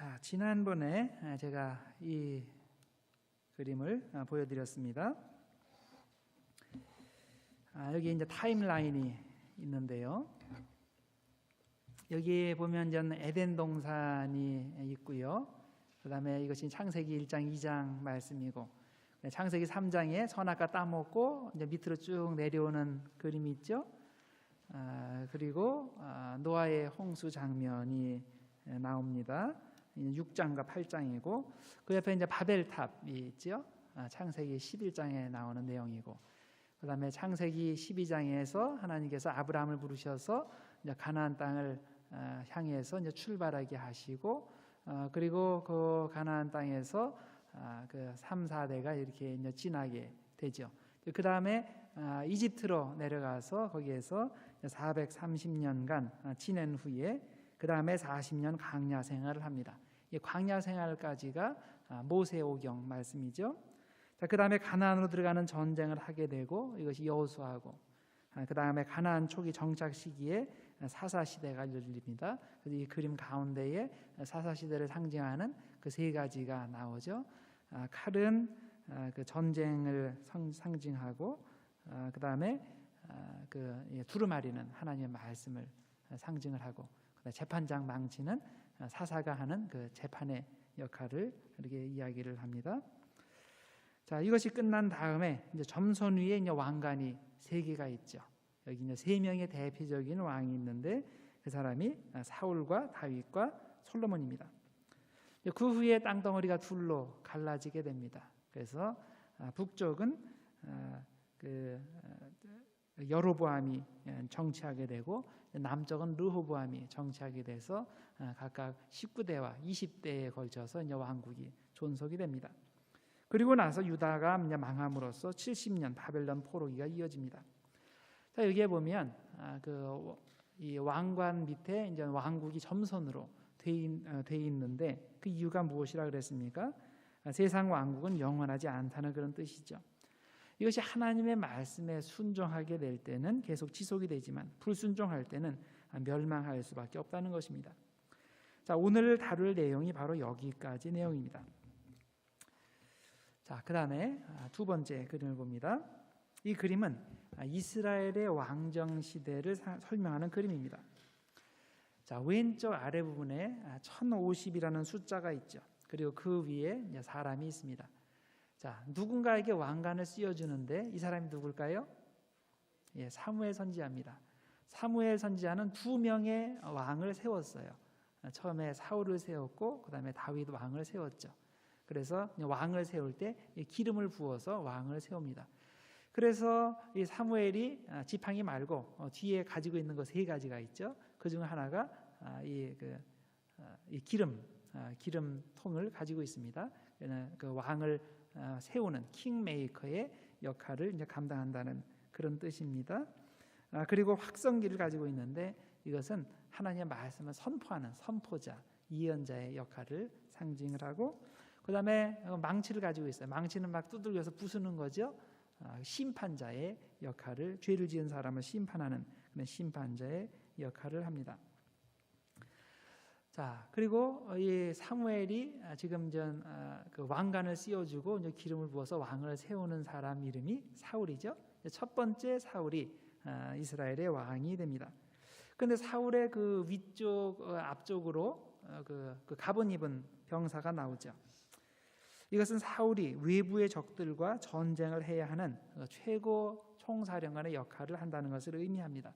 자, 지난번에 제가 이 그림을 보여드렸습니다. 여기 이제 타임라인이 있는데요. 여기 보면 이제 에덴 동산이 있고요. 그다음에 이것이 창세기 1장, 2장 말씀이고, 창세기 3장에 선악과 따먹고 이제 밑으로 쭉 내려오는 그림이 있죠. 그리고 노아의 홍수 장면이 나옵니다. 6장과 8장이고, 그 옆에 이제 바벨탑이 있죠. 창세기 11장에 나오는 내용이고, 그 다음에 창세기 12장에서 하나님께서 아브라함을 부르셔서 이제 가나안 땅을 향해서 이제 출발하게 하시고, 그리고 그 가나안 땅에서 그 3, 4대가 이렇게 이제 지나게 되죠. 그 다음에 이집트로 내려가서 거기에서 430년간 지낸 후에 그 다음에 40년 광야 생활을 합니다. 이 광야 생활까지가 모세오경 말씀이죠. 그 다음에 가나안으로 들어가는 전쟁을 하게 되고, 이것이 여호수아고, 그 다음에 가나안 초기 정착 시기에 사사시대가 열립니다. 그래서 이 그림 가운데에 사사시대를 상징하는 그 세 가지가 나오죠. 칼은 그 전쟁을 상징하고, 그 다음에 그 두루마리는 하나님의 말씀을 상징을 하고, 재판장 망치는 사사가 하는 그 재판의 역할을 이렇게 이야기를 합니다. 자, 이것이 끝난 다음에 이제 점선 위에 이제 왕관이 3개가 있죠. 여기 이제 3명의 대표적인 왕이 있는데, 그 사람이 사울과 다윗과 솔로몬입니다. 그 후에 땅덩어리가 둘로 갈라지게 됩니다. 그래서 북쪽은 그 여로보암이 정치하게 되고, 남쪽은 르호보암이 정치하게 돼서 각각 19대와 20대에 걸쳐서 이제 왕국이 존속이 됩니다. 그리고 나서 유다가 이제 망함으로써 70년 바벨론 포로기가 이어집니다. 자, 여기에 보면 이 왕관 밑에 이제 왕국이 점선으로 돼 있는데, 그 이유가 무엇이라 그랬습니까? 세상 왕국은 영원하지 않다는 그런 뜻이죠. 이것이 하나님의 말씀에 순종하게 될 때는 계속 지속이 되지만, 불순종할 때는 멸망할 수밖에 없다는 것입니다. 자, 오늘 다룰 내용이 바로 여기까지 내용입니다. 자, 그 다음에 두 번째 그림을 봅니다. 이 그림은 이스라엘의 왕정 시대를 설명하는 그림입니다. 자, 왼쪽 아래 부분에 1050이라는 숫자가 있죠. 그리고 그 위에 사람이 있습니다. 자, 누군가에게 왕관을 씌워주는데 이 사람이 누굴까요? 예, 사무엘 선지자입니다. 사무엘 선지자는 2명의 왕을 세웠어요. 처음에 사울을 세웠고, 그 다음에 다윗 왕을 세웠죠. 그래서 왕을 세울 때 기름을 부어서 왕을 세웁니다. 그래서 이 사무엘이 지팡이 말고 뒤에 가지고 있는 거 3가지가 있죠. 그 중 하나가 이 기름통을 가지고 있습니다. 그 왕을 세우는 킹메이커의 역할을 이제 감당한다는 그런 뜻입니다. 그리고 확성기를 가지고 있는데, 이것은 하나님의 말씀을 선포하는 선포자, 예언자의 역할을 상징을 하고, 그 다음에 망치를 가지고 있어요. 망치는 막 두들겨서 부수는 거죠. 심판자의 역할을, 죄를 지은 사람을 심판하는 그런 심판자의 역할을 합니다. 자, 그리고 이 사무엘이 지금 그 왕관을 씌워주고 이제 기름을 부어서 왕을 세우는 사람 이름이 사울이죠. 첫 번째 사울이 이스라엘의 왕이 됩니다. 그런데 사울의 그 위쪽 앞쪽으로 그 가본 입은 병사가 나오죠. 이것은 사울이 외부의 적들과 전쟁을 해야 하는 최고 총사령관의 역할을 한다는 것을 의미합니다.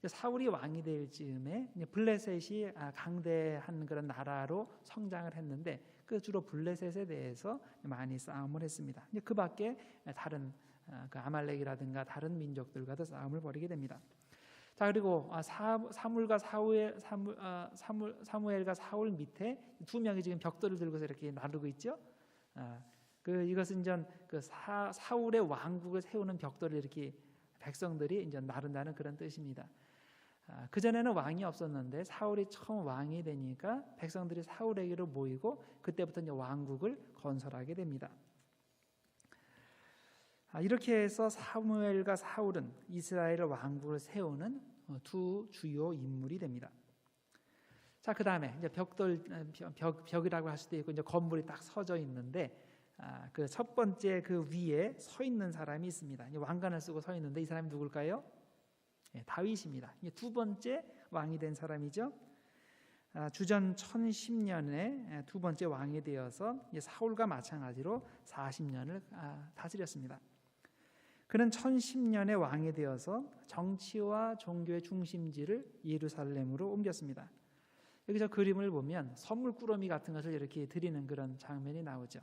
사울이 왕이 될 즈음에 블레셋이 강대한 그런 나라로 성장을 했는데, 그 주로 블레셋에 대해서 많이 싸움을 했습니다. 그 밖에 다른 그 아말렉이라든가 다른 민족들과도 싸움을 벌이게 됩니다. 자, 그리고 사무엘과 사울 밑에 2명이 지금 벽돌을 들고서 이렇게 나르고 있죠. 이것은 이제 그 사울의 왕국을 세우는 벽돌을 이렇게 백성들이 이제 나른다는 그런 뜻입니다. 그 전에는 왕이 없었는데 사울이 처음 왕이 되니까 백성들이 사울에게로 모이고, 그때부터 이제 왕국을 건설하게 됩니다. 이렇게 해서 사무엘과 사울은 이스라엘 왕국을 세우는 두 주요 인물이 됩니다. 자, 그다음에 이제 벽이라고 할 수도 있고 이제 건물이 딱 서져 있는데 그 첫 번째 그 위에 서 있는 사람이 있습니다. 왕관을 쓰고 서 있는데 이 사람이 누굴까요? 다윗입니다. 두 번째 왕이 된 사람이죠. 주전 1010년에 두 번째 왕이 되어서 사울과 마찬가지로 40년을 다스렸습니다. 그는 1010년에 왕이 되어서 정치와 종교의 중심지를 예루살렘으로 옮겼습니다. 여기서 그림을 보면 선물꾸러미 같은 것을 이렇게 드리는 그런 장면이 나오죠.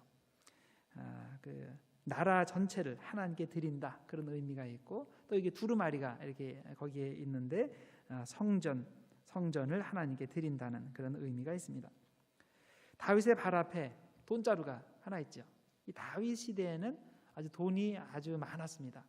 그 나라 전체를 하나님께 드린다 그런 의미가 있고, 또 이게 두루마리가 이렇게 거기에 있는데 성전을 하나님께 드린다는 그런 의미가 있습니다. 다윗의 발 앞에 돈자루가 하나 있죠. 이 다윗 시대에는 돈이 아주 많았습니다.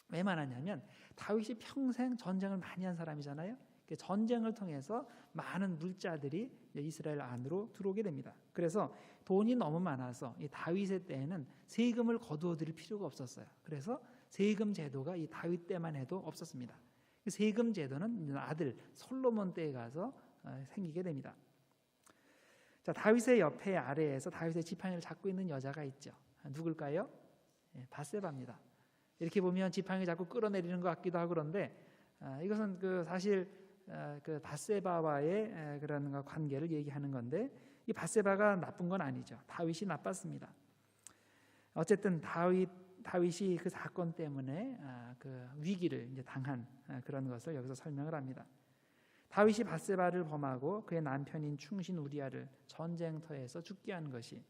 왜 많았냐면 다윗이 평생 전쟁을 많이 한 사람이잖아요. 전쟁을 통해서 많은 물자들이 이스라엘 안으로 들어오게 됩니다. 그래서 돈이 너무 많아서 이 다윗의 때에는 세금을 거두어 드릴 필요가 없었어요. 그래서 세금 제도가 이 다윗 때만 해도 없었습니다. 세금 제도는 아들 솔로몬 때에 가서 생기게 됩니다. 자, 다윗의 옆에 아래에서 다윗의 지팡이를 잡고 있는 여자가 있죠. 누굴까요? 밧세바입니다. 이렇게 보면 지팡이 자꾸 끌어내리는 것 같기도 하고 그런데 이것은 사실 그 밧세바와의 그런 관계를 얘기하는 건데, 이 밧세바가 나쁜 건 아니죠. 다윗이 나빴습니다. 어쨌든 다윗이 그 사건 때문에 그 위기를 이제 당한 그런 것을 여기서 설명을 합니다. 다윗이 밧세바를 범하고 그의 남편인 충신 우리아를 전쟁터에서 죽게 한 것이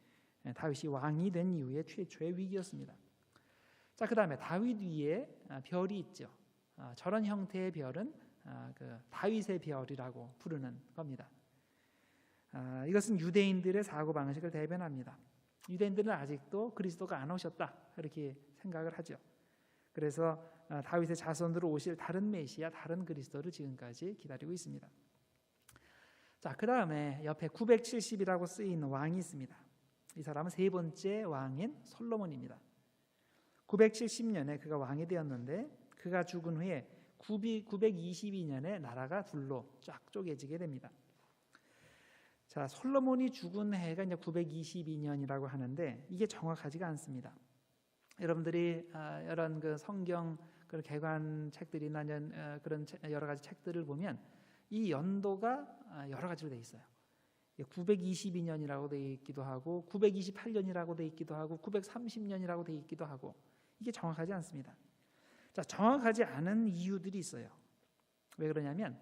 다윗이 왕이 된 이후의 최초의 위기였습니다. 자, 그다음에 다윗 위에 별이 있죠. 저런 형태의 별은 그 다윗의 별이라고 부르는 겁니다. 이것은 유대인들의 사고 방식을 대변합니다. 유대인들은 아직도 그리스도가 안 오셨다 이렇게 생각을 하죠. 그래서 다윗의 자손으로 오실 다른 메시아, 다른 그리스도를 지금까지 기다리고 있습니다. 자, 그 다음에 옆에 970이라고 쓰인 왕이 있습니다. 이 사람은 세 번째 왕인 솔로몬입니다. 970년에 그가 왕이 되었는데, 그가 죽은 후에 922년에 나라가 둘로 쫙 쪼개지게 됩니다. 자, 솔로몬이 죽은 해가 이제 922년이라고 하는데 이게 정확하지가 않습니다. 여러분들이 이런 그 성경 그런 개관 책들이나 그런 여러 가지 책들을 보면 이 연도가 여러 가지로 돼 있어요. 922년이라고 돼 있기도 하고 928년이라고 돼 있기도 하고 930년이라고 돼 있기도 하고, 이게 정확하지 않습니다. 자, 정확하지 않은 이유들이 있어요. 왜 그러냐면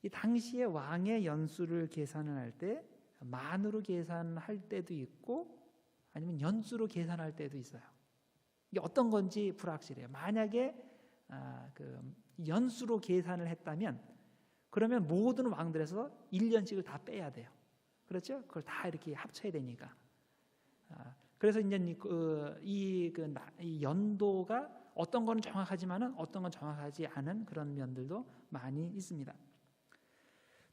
이 당시에 왕의 연수를 계산을 할 때 만으로 계산할 때도 있고 아니면 연수로 계산할 때도 있어요. 이게 어떤 건지 불확실해요. 만약에 그 연수로 계산을 했다면 그러면 모든 왕들에서 1년씩을 다 빼야 돼요. 그렇죠? 그걸 다 이렇게 합쳐야 되니까. 그래서 이제 이 연도가 어떤 건 정확하지만은 어떤 건 정확하지 않은 그런 면들도 많이 있습니다.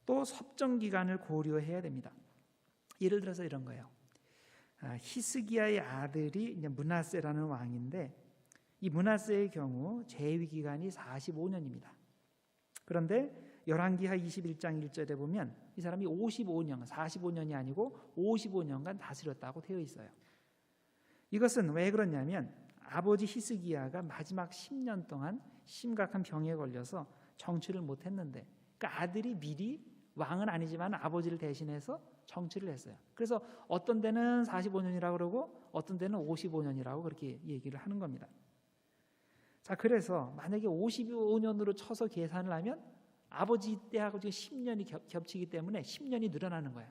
또 섭정 기간을 고려해야 됩니다. 예를 들어서 이런 거예요. 히스기야의 아들이 이제 므낫세라는 왕인데, 이 므낫세의 경우 재위 기간이 45년입니다. 그런데 열왕기하 21장 1절에 보면 이 사람이 55년, 45년이 아니고 55년간 다스렸다고 되어 있어요. 이것은 왜 그러냐면 아버지 히스기야가 마지막 10년 동안 심각한 병에 걸려서 정치를 못했는데, 그러니까 아들이 미리 왕은 아니지만 아버지를 대신해서 정치를 했어요. 그래서 어떤 때는 45년이라고 그러고 어떤 때는 55년이라고 그렇게 얘기를 하는 겁니다. 자, 그래서 만약에 55년으로 쳐서 계산을 하면 아버지 때하고 지금 10년이 겹치기 때문에 10년이 늘어나는 거예요.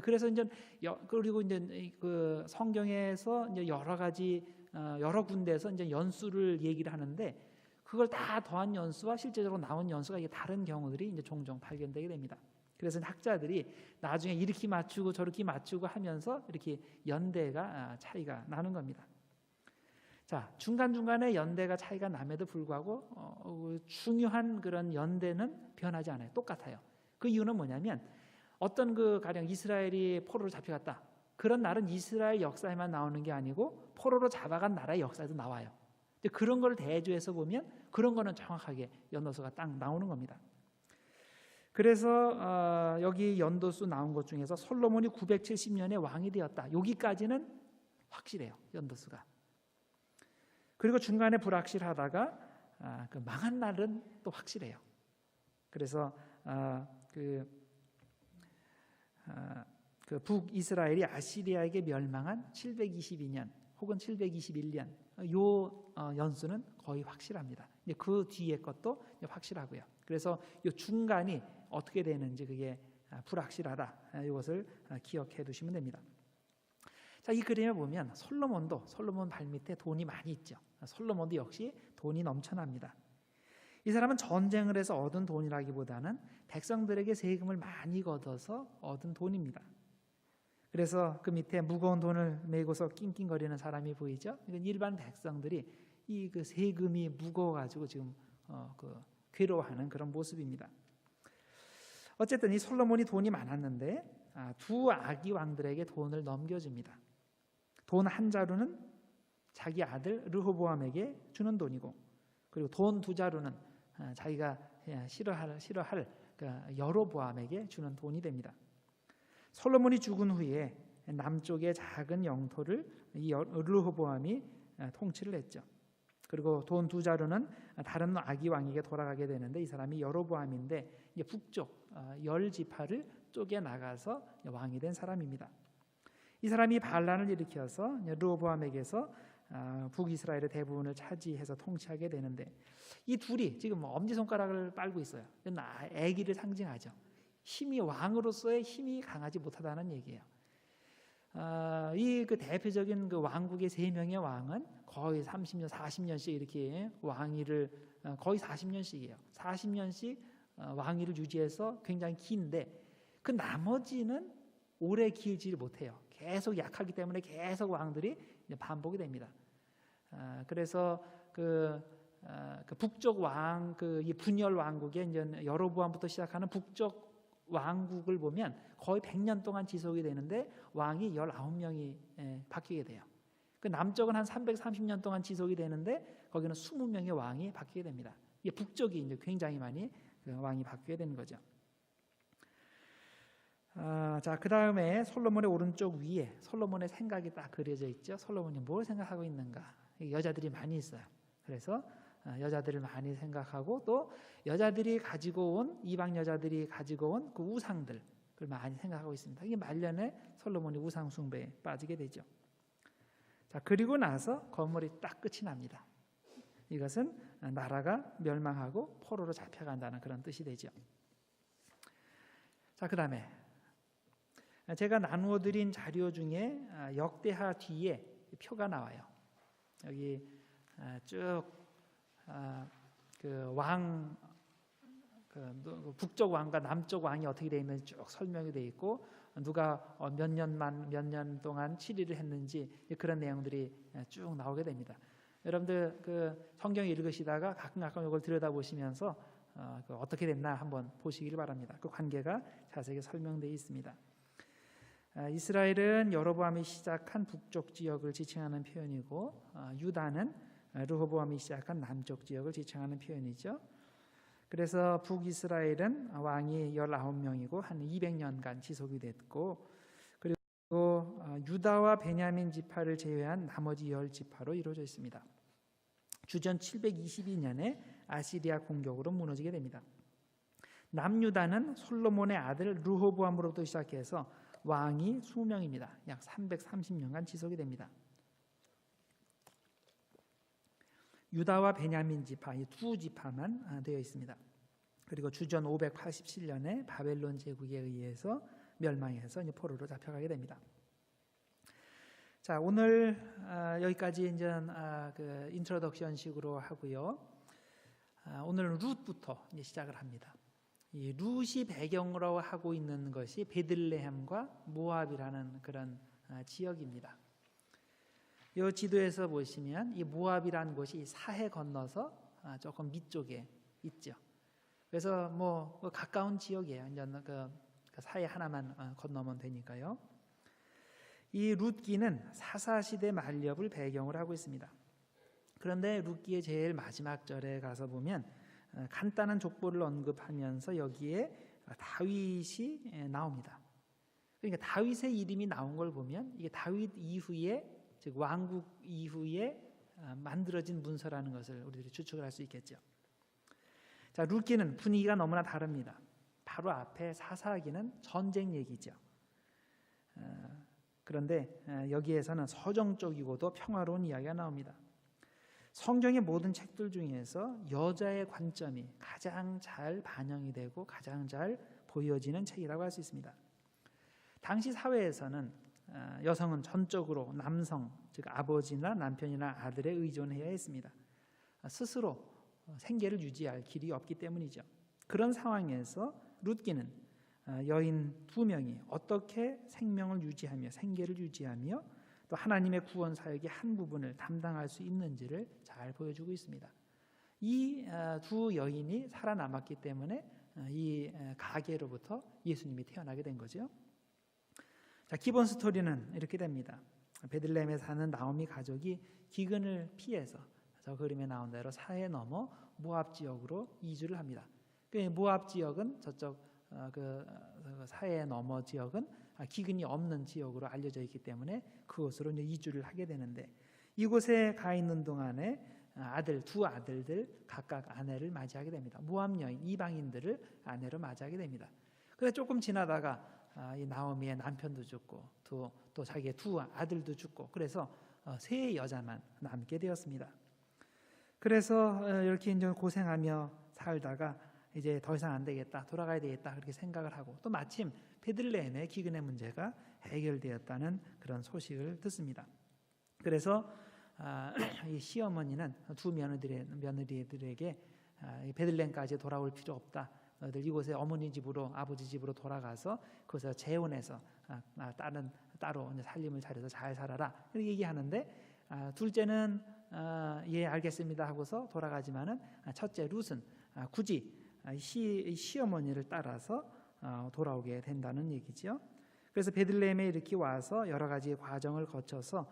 그래서 이제 그리고 이제 그 성경에서 이제 여러 가지 여러 군데에서 이제 연수를 얘기를 하는데, 그걸 다 더한 연수와 실제적으로 나온 연수가 이게 다른 경우들이 이제 종종 발견되게 됩니다. 그래서 학자들이 나중에 이렇게 맞추고 저렇게 맞추고 하면서 이렇게 연대가 차이가 나는 겁니다. 자, 중간중간에 연대가 차이가 남에도 불구하고 중요한 그런 연대는 변하지 않아요. 똑같아요. 그 이유는 뭐냐면 어떤 그 가령 이스라엘이 포로로 잡혀갔다. 그런 날은 이스라엘 역사에만 나오는 게 아니고 포로로 잡아간 나라의 역사에도 나와요. 그런 걸 대조해서 보면 그런 거는 정확하게 연도서가 딱 나오는 겁니다. 그래서 여기 연도수 나온 것 중에서 솔로몬이 970년에 왕이 되었다. 여기까지는 확실해요. 연도수가. 그리고 중간에 불확실하다가 그 망한 날은 또 확실해요. 그래서 그 북이스라엘이 아시리아에게 멸망한 722년 혹은 721년 요 연수는 거의 확실합니다. 그 뒤에 것도 확실하고요. 그래서 이 중간이 어떻게 되는지 그게 불확실하다. 이것을 기억해 두시면 됩니다. 자, 이 그림을 보면 솔로몬 발밑에 돈이 많이 있죠. 솔로몬도 역시 돈이 넘쳐납니다. 이 사람은 전쟁을 해서 얻은 돈이라기보다는 백성들에게 세금을 많이 걷어서 얻은 돈입니다. 그래서 그 밑에 무거운 돈을 메고서 낑낑거리는 사람이 보이죠. 이건 일반 백성들이 이 그 세금이 무거워가지고 지금 괴로워하는 그런 모습입니다. 어쨌든 이 솔로몬이 돈이 많았는데 두 아기 왕들에게 돈을 넘겨줍니다. 돈 한 자루는 자기 아들 르호보암에게 주는 돈이고, 그리고 돈 두 자루는 자기가 싫어할 여로보암에게 주는 돈이 됩니다. 솔로몬이 죽은 후에 남쪽의 작은 영토를 이 르호보암이 통치를 했죠. 그리고 돈 두 자루는 다른 아기 왕에게 돌아가게 되는데, 이 사람이 여로보암인데 북쪽 10지파를 쪼개 나가서 왕이 된 사람입니다. 이 사람이 반란을 일으켜서 르호보암에게서 북이스라엘의 대부분을 차지해서 통치하게 되는데, 이 둘이 지금 엄지손가락을 빨고 있어요. 아기를 상징하죠. 왕으로서의 힘이 강하지 못하다는 얘기예요. 이 그 대표적인 그 왕국의 세 명의 왕은 거의 30년, 40년씩 이렇게 왕위를 거의 40년씩이에요. 40년씩 왕위를 유지해서 굉장히 긴데, 그 나머지는 오래 길지를 못해요. 계속 약하기 때문에 계속 왕들이 반복이 됩니다. 그래서 그 북쪽 왕, 이 분열 왕국의 이제 여로보암부터 시작하는 북쪽 왕국을 보면 거의 100년 동안 지속이 되는데 왕이 19명이 바뀌게 돼요. 그 남쪽은 한 330년 동안 지속이 되는데 거기는 20명의 왕이 바뀌게 됩니다. 이게 북쪽이 이제 굉장히 많이 왕이 바뀌게 되는 거죠. 자, 그 다음에 솔로몬의 오른쪽 위에 솔로몬의 생각이 딱 그려져 있죠. 솔로몬이 뭘 생각하고 있는가? 여자들이 많이 있어요. 그래서 여자들을 많이 생각하고, 또 여자들이 가지고 온, 이방 여자들이 가지고 온 그 우상들을 많이 생각하고 있습니다. 이게 말년에 솔로몬이 우상 숭배에 빠지게 되죠. 자, 그리고 나서 건물이 딱 끝이 납니다. 이것은 나라가 멸망하고 포로로 잡혀간다는 그런 뜻이 되죠. 자, 그 다음에 제가 나누어 드린 자료 중에 역대하 뒤에 표가 나와요. 여기 쭉 북쪽 왕과 남쪽 왕이 어떻게 되어 있는지 쭉 설명이 되어 있고, 누가 몇 년 동안 치리를 했는지 그런 내용들이 쭉 나오게 됩니다. 여러분들 그 성경 읽으시다가 가끔 이걸 들여다보시면서 어떻게 됐나 한번 보시길 바랍니다. 그 관계가 자세히 설명되어 있습니다. 이스라엘은 여로보암이 시작한 북쪽 지역을 지칭하는 표현이고, 유다는 르호보암이 시작한 남쪽 지역을 지칭하는 표현이죠. 그래서 북이스라엘은 왕이 19명이고 한 200년간 지속이 됐고, 그리고 유다와 베냐민 지파를 제외한 나머지 10지파로 이루어져 있습니다. 주전 722년에 아시리아 공격으로 무너지게 됩니다. 남유다는 솔로몬의 아들 르호보암으로부터 시작해서 왕이 20명입니다. 약 330년간 지속이 됩니다. 유다와 베냐민 지파, 이 두 지파만 되어 있습니다. 그리고 주전 587년에 바벨론 제국에 의해서 멸망해서 이제 포로로 잡혀가게 됩니다. 자, 오늘 여기까지 이제 그 인트로덕션식으로 하고요. 오늘은 룻부터 이제 시작을 합니다. 이 룻이 배경으로 하고 있는 것이 베들레헴과 모압이라는 그런 지역입니다. 이 지도에서 보시면 이 모압이라는 곳이 사해 건너서 조금 밑쪽에 있죠. 그래서 뭐 가까운 지역이에요. 이제 그 사해 하나만 건너면 되니까요. 이 룻기는 사사시대 만렵을 배경으로 하고 있습니다. 그런데 룻기의 제일 마지막 절에 가서 보면 간단한 족보를 언급하면서 여기에 다윗이 나옵니다. 그러니까 다윗의 이름이 나온 걸 보면 이게 다윗 이후에, 즉 왕국 이후에 만들어진 문서라는 것을 우리들이 추측을 할 수 있겠죠. 자, 룻기는 분위기가 너무나 다릅니다. 바로 앞에 사사기는 전쟁 얘기죠. 그런데 여기에서는 서정적이고도 평화로운 이야기가 나옵니다. 성경의 모든 책들 중에서 여자의 관점이 가장 잘 반영이 되고 가장 잘 보여지는 책이라고 할 수 있습니다. 당시 사회에서는 여성은 전적으로 남성, 즉 아버지나 남편이나 아들에 의존해야 했습니다. 스스로 생계를 유지할 길이 없기 때문이죠. 그런 상황에서 룻기는 여인 2명이 어떻게 생명을 유지하며 생계를 유지하며 또 하나님의 구원 사역의 한 부분을 담당할 수 있는지를 잘 보여주고 있습니다. 이 두 여인이 살아남았기 때문에 이 가게로부터 예수님이 태어나게 된 거죠. 자, 기본 스토리는 이렇게 됩니다. 베들레헴에 사는 나오미 가족이 기근을 피해서 저 그림에 나온 대로 사해 넘어 모압 지역으로 이주를 합니다. 그 모압 지역은 저쪽 그 사해 넘어 지역은 기근이 없는 지역으로 알려져 있기 때문에 그곳으로 이제 이주를 하게 되는데, 이곳에 가 있는 동안에 두 아들들 각각 아내를 맞이하게 됩니다. 모압 여인 이방인들을 아내로 맞이하게 됩니다. 그래서 조금 지나다가 이 나오미의 남편도 죽고 또 자기의 두 아들도 죽고, 그래서 세 여자만 남게 되었습니다. 그래서 이렇게 이제 고생하며 살다가 이제 더 이상 안 되겠다, 돌아가야 되겠다 그렇게 생각을 하고, 또 마침 베들레헴의 기근의 문제가 해결되었다는 그런 소식을 듣습니다. 그래서 이 시어머니는 두 며느리들에게 베들레헴까지 돌아올 필요 없다, 너희들 이곳에 어머니 집으로 아버지 집으로 돌아가서 그곳에서 재혼해서 딸은 따로 살림을 차려서 잘 살아라 이렇게 얘기하는데, 둘째는 예 알겠습니다 하고서 돌아가지만은 첫째 룻은 굳이 시어머니를 따라서 돌아오게 된다는 얘기죠. 그래서 베들레헴에 이렇게 와서 여러 가지 과정을 거쳐서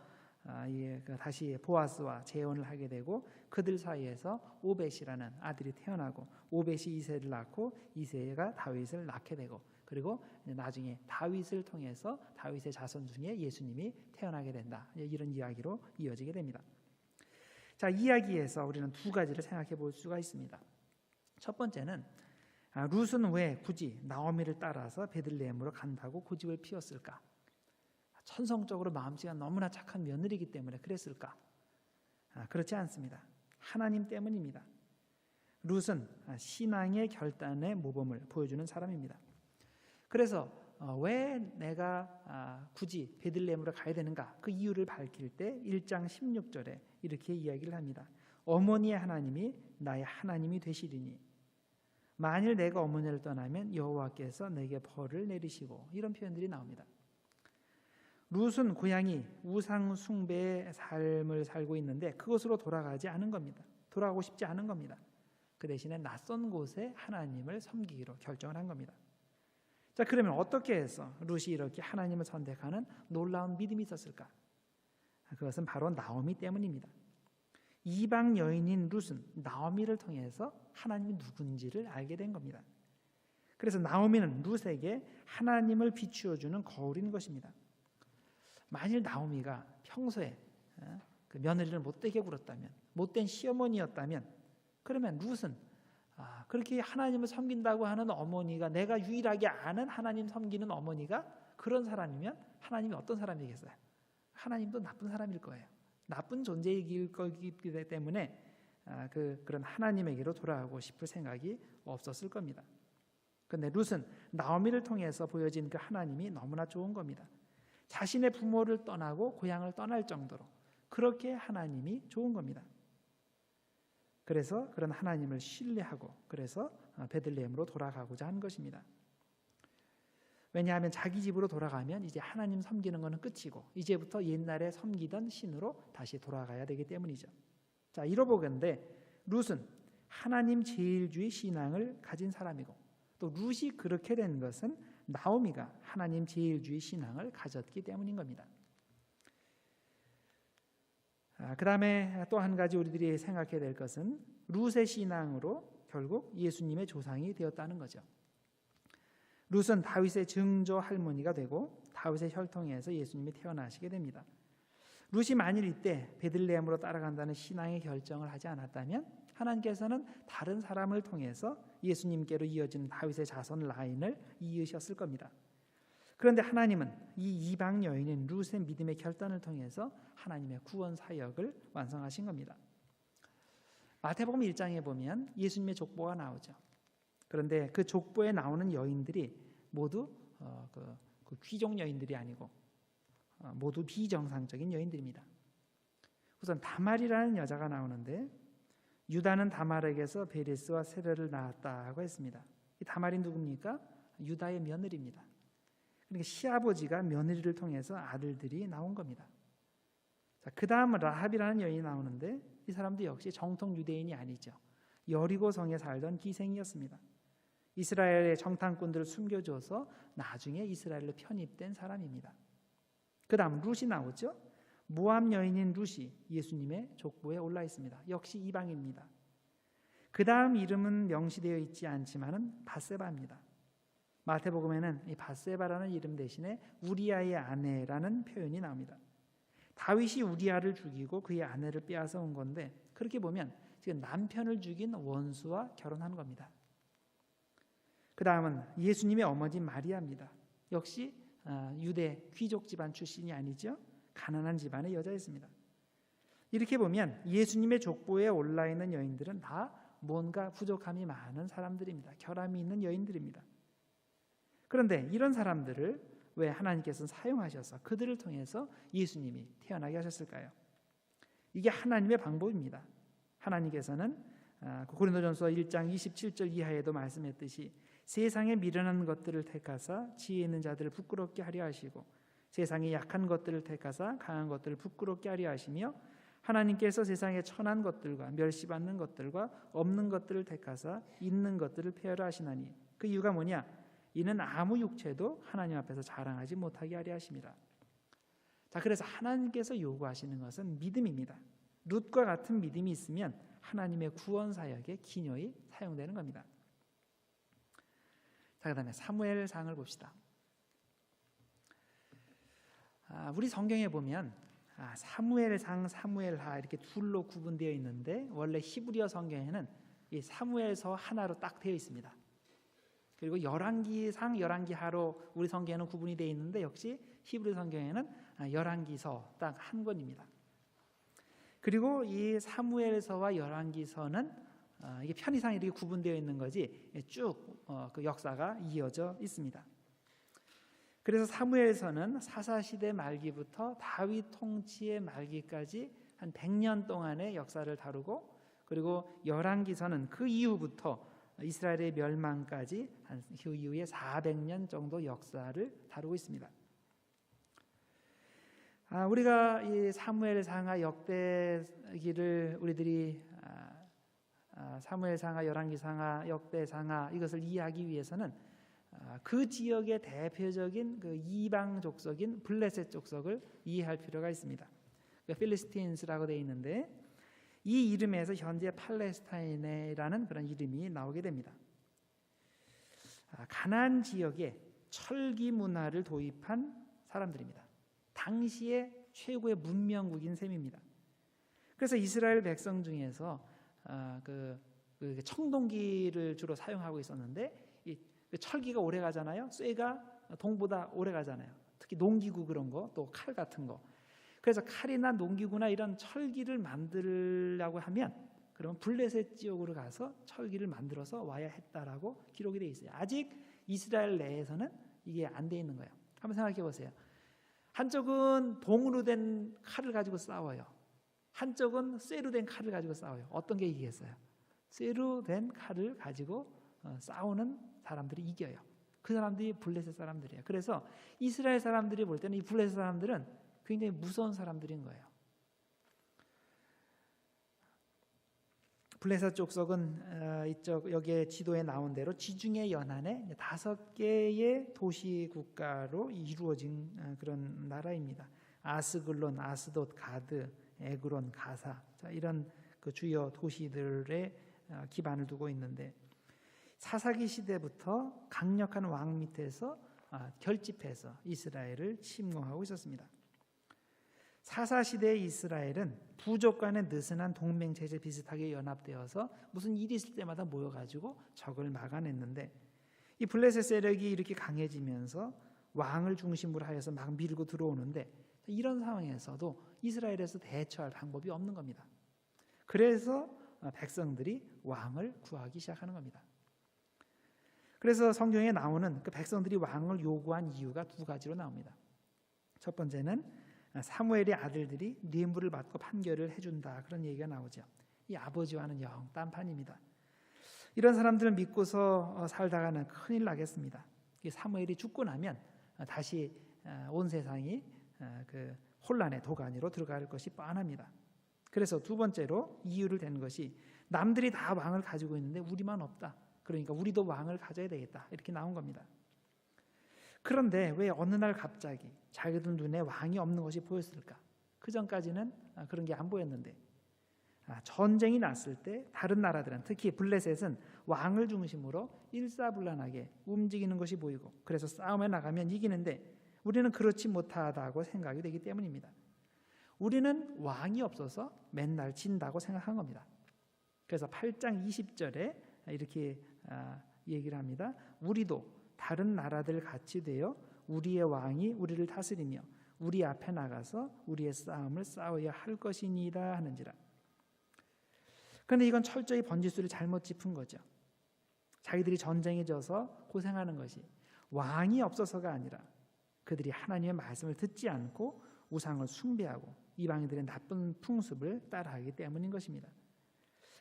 다시 보아스와 재혼을 하게 되고, 그들 사이에서 오벳이라는 아들이 태어나고, 오벳이 이새를 낳고 이새가 다윗을 낳게 되고, 그리고 나중에 다윗을 통해서 다윗의 자손 중에 예수님이 태어나게 된다, 이런 이야기로 이어지게 됩니다. 자, 이야기에서 우리는 두 가지를 생각해 볼 수가 있습니다. 첫 번째는 룻은 왜 굳이 나오미를 따라서 베들레헴으로 간다고 고집을 피웠을까? 천성적으로 마음씨가 너무나 착한 며느리이기 때문에 그랬을까? 그렇지 않습니다. 하나님 때문입니다. 룻은 신앙의 결단의 모범을 보여주는 사람입니다. 그래서 왜 내가 굳이 베들레헴으로 가야 되는가? 그 이유를 밝힐 때 1장 16절에 이렇게 이야기를 합니다. 어머니의 하나님이 나의 하나님이 되시리니 만일 내가 어머니를 떠나면 여호와께서 내게 벌을 내리시고, 이런 표현들이 나옵니다. 룻은 고향이 우상 숭배의 삶을 살고 있는데 그곳으로 돌아가지 않은 겁니다. 돌아가고 싶지 않은 겁니다. 그 대신에 낯선 곳에 하나님을 섬기기로 결정을 한 겁니다. 자, 그러면 어떻게 해서 룻이 이렇게 하나님을 선택하는 놀라운 믿음이 있었을까? 그것은 바로 나오미 때문입니다. 이방 여인인 룻은 나오미를 통해서 하나님이 누군지를 알게 된 겁니다. 그래서 나오미는 룻에게 하나님을 비추어주는 거울인 것입니다. 만일 나오미가 평소에 그 며느리를 못되게 굴었다면, 못된 시어머니였다면, 그러면 룻은 그렇게 하나님을 섬긴다고 하는 어머니가, 내가 유일하게 아는 하나님 섬기는 어머니가 그런 사람이면 하나님이 어떤 사람이겠어요? 하나님도 나쁜 사람일 거예요. 나쁜 존재이기 때문에 그런 하나님에게로 돌아가고 싶을 생각이 없었을 겁니다. 그런데 룻은 나오미를 통해서 보여진 그 하나님이 너무나 좋은 겁니다. 자신의 부모를 떠나고 고향을 떠날 정도로 그렇게 하나님이 좋은 겁니다. 그래서 그런 하나님을 신뢰하고, 그래서 베들레헴으로 돌아가고자 한 것입니다. 왜냐하면 자기 집으로 돌아가면 이제 하나님 섬기는 것은 끝이고, 이제부터 옛날에 섬기던 신으로 다시 돌아가야 되기 때문이죠. 자, 이러보건대 룻은 하나님 제일주의 신앙을 가진 사람이고, 또 룻이 그렇게 된 것은 나오미가 하나님 제일주의 신앙을 가졌기 때문인 겁니다. 그 다음에 또 한 가지 우리들이 생각해야 될 것은 룻의 신앙으로 결국 예수님의 조상이 되었다는 거죠. 룻은 다윗의 증조 할머니가 되고 다윗의 혈통에서 예수님이 태어나시게 됩니다. 룻이 만일 이때 베들레헴으로 따라간다는 신앙의 결정을 하지 않았다면 하나님께서는 다른 사람을 통해서 예수님께로 이어지는 다윗의 자손 라인을 이으셨을 겁니다. 그런데 하나님은 이 이방 여인인 룻의 믿음의 결단을 통해서 하나님의 구원 사역을 완성하신 겁니다. 마태복음 1장에 보면 예수님의 족보가 나오죠. 그런데 그 족보에 나오는 여인들이 모두 그 귀족 여인들이 아니고 모두 비정상적인 여인들입니다. 우선 다말이라는 여자가 나오는데 유다는 다말에게서 베레스와 세레를 낳았다고 했습니다. 이 다말이 누굽니까? 유다의 며느리입니다. 그러니까 시아버지가 며느리를 통해서 아들들이 나온 겁니다. 그 다음 라합이라는 여인이 나오는데 이 사람도 역시 정통 유대인이 아니죠. 여리고 성에 살던 기생이었습니다. 이스라엘의 정탐꾼들을 숨겨줘서 나중에 이스라엘로 편입된 사람입니다. 그 다음 룻이 나오죠. 모압 여인인 룻이 예수님의 족보에 올라 있습니다. 역시 이방인입니다. 그 다음 이름은 명시되어 있지 않지만은 밧세바입니다. 마태복음에는 이 밧세바라는 이름 대신에 우리아의 아내라는 표현이 나옵니다. 다윗이 우리아를 죽이고 그의 아내를 빼앗아 온 건데 그렇게 보면 지금 남편을 죽인 원수와 결혼한 겁니다. 그 다음은 예수님의 어머니 마리아입니다. 역시 유대 귀족 집안 출신이 아니죠. 가난한 집안의 여자였습니다. 이렇게 보면 예수님의 족보에 올라있는 여인들은 다 뭔가 부족함이 많은 사람들입니다. 결함이 있는 여인들입니다. 그런데 이런 사람들을 왜 하나님께서 사용하셔서 그들을 통해서 예수님이 태어나게 하셨을까요? 이게 하나님의 방법입니다. 하나님께서는 고린도전서 1장 27절 이하에도 말씀했듯이 세상에 미련한 것들을 택하사 지혜 있는 자들을 부끄럽게 하려 하시고 세상에 약한 것들을 택하사 강한 것들을 부끄럽게 하려 하시며 하나님께서 세상에 천한 것들과 멸시받는 것들과 없는 것들을 택하사 있는 것들을 폐하려 하시나니 그 이유가 뭐냐? 이는 아무 육체도 하나님 앞에서 자랑하지 못하게 하려 하심이라. 자, 그래서 하나님께서 요구하시는 것은 믿음입니다. 룻과 같은 믿음이 있으면 하나님의 구원 사역에 기녀히 사용되는 겁니다. 자, 그다음에 사무엘상을 봅시다. 우리 성경에 보면 사무엘상, 사무엘하 이렇게 둘로 구분되어 있는데 원래 히브리어 성경에는 이 사무엘서 하나로 딱 되어 있습니다. 그리고 열왕기상, 열왕기하로 우리 성경에는 구분이 되어 있는데 역시 히브리 성경에는 열왕기서 딱 한 권입니다. 그리고 이 사무엘서와 열왕기서는 이게 편의상 이렇게 구분되어 있는 거지 쭉 그 역사가 이어져 있습니다. 그래서 사무엘서는 사사시대 말기부터 다윗 통치의 말기까지 한 100년 동안의 역사를 다루고 그리고 열왕기서는 그 이후부터 이스라엘의 멸망까지 그 이후에 400년 정도 역사를 다루고 있습니다. 우리가 이 사무엘상하 역대기를 우리들이 사무엘상하, 열왕기상하, 역대상하 이것을 이해하기 위해서는 그 지역의 대표적인 그 이방 족속인 블레셋 족속을 이해할 필요가 있습니다. 필리스틴스라고 되어 있는데 이 이름에서 현재 팔레스타인이라는 그런 이름이 나오게 됩니다. 가나안 지역에 철기 문화를 도입한 사람들입니다. 당시의 최고의 문명국인 셈입니다. 그래서 이스라엘 백성 중에서 그 청동기를 주로 사용하고 있었는데 이 철기가 오래 가잖아요. 쇠가 동보다 오래 가잖아요. 특히 농기구 그런 거, 또 칼 같은 거. 그래서 칼이나 농기구나 이런 철기를 만들려고 하면 그러면 블레셋 지역으로 가서 철기를 만들어서 와야 했다라고 기록이 되어 있어요. 아직 이스라엘 내에서는 이게 안 돼 있는 거예요. 한번 생각해 보세요. 한쪽은 동으로 된 칼을 가지고 싸워요. 한쪽은 쇠로 된 칼을 가지고 싸워요. 어떤 게 이기겠어요? 쇠로 된 칼을 가지고 싸우는 사람들이 이겨요. 그 사람들이 블레셋 사람들이에요. 그래서 이스라엘 사람들이 볼 때는 이 블레셋 사람들은 굉장히 무서운 사람들인 거예요. 블레셋 족속은 이쪽 여기에 지도에 나온 대로 지중해 연안에 5개의 도시 국가로 이루어진 그런 나라입니다. 아스글론, 아스돗, 가드, 에그론, 가사 이런 그 주요 도시들의 기반을 두고 있는데 사사기 시대부터 강력한 왕 밑에서 결집해서 이스라엘을 침공하고 있었습니다. 사사 시대의 이스라엘은 부족 간의 느슨한 동맹 체제 비슷하게 연합되어서 무슨 일이 있을 때마다 모여가지고 적을 막아냈는데, 이 블레셋 세력이 이렇게 강해지면서 왕을 중심으로 하여서 막 밀고 들어오는데, 이런 상황에서도 이스라엘에서 대처할 방법이 없는 겁니다. 그래서 백성들이 왕을 구하기 시작하는 겁니다. 그래서 성경에 나오는 그 백성들이 왕을 요구한 이유가 두 가지로 나옵니다. 첫 번째는 사무엘의 아들들이 뇌물을 받고 판결을 해준다, 그런 얘기가 나오죠. 이 아버지와는 영 딴판입니다. 이런 사람들을 믿고서 살다가는 큰일 나겠습니다. 사무엘이 죽고 나면 다시 온 세상이 그 혼란의 도가니로 들어갈 것이 뻔합니다. 그래서 두 번째로 이유를 댄 것이 남들이 다 왕을 가지고 있는데 우리만 없다. 그러니까 우리도 왕을 가져야 되겠다, 이렇게 나온 겁니다. 그런데 왜 어느 날 갑자기 자기들 눈에 왕이 없는 것이 보였을까? 그 전까지는 그런 게 안 보였는데, 전쟁이 났을 때 다른 나라들은, 특히 블레셋은 왕을 중심으로 일사불란하게 움직이는 것이 보이고, 그래서 싸움에 나가면 이기는데 우리는 그렇지 못하다고 생각이 되기 때문입니다. 우리는 왕이 없어서 맨날 진다고 생각한 겁니다. 그래서 8장 20절에 이렇게 얘기를 합니다. 우리도 다른 나라들 같이 되어 우리의 왕이 우리를 다스리며 우리 앞에 나가서 우리의 싸움을 싸워야 할 것이니이다 하는지라. 그런데 이건 철저히 번지수를 잘못 짚은 거죠. 자기들이 전쟁에 져서 고생하는 것이 왕이 없어서가 아니라 그들이 하나님의 말씀을 듣지 않고 우상을 숭배하고 이방인들의 나쁜 풍습을 따라하기 때문인 것입니다.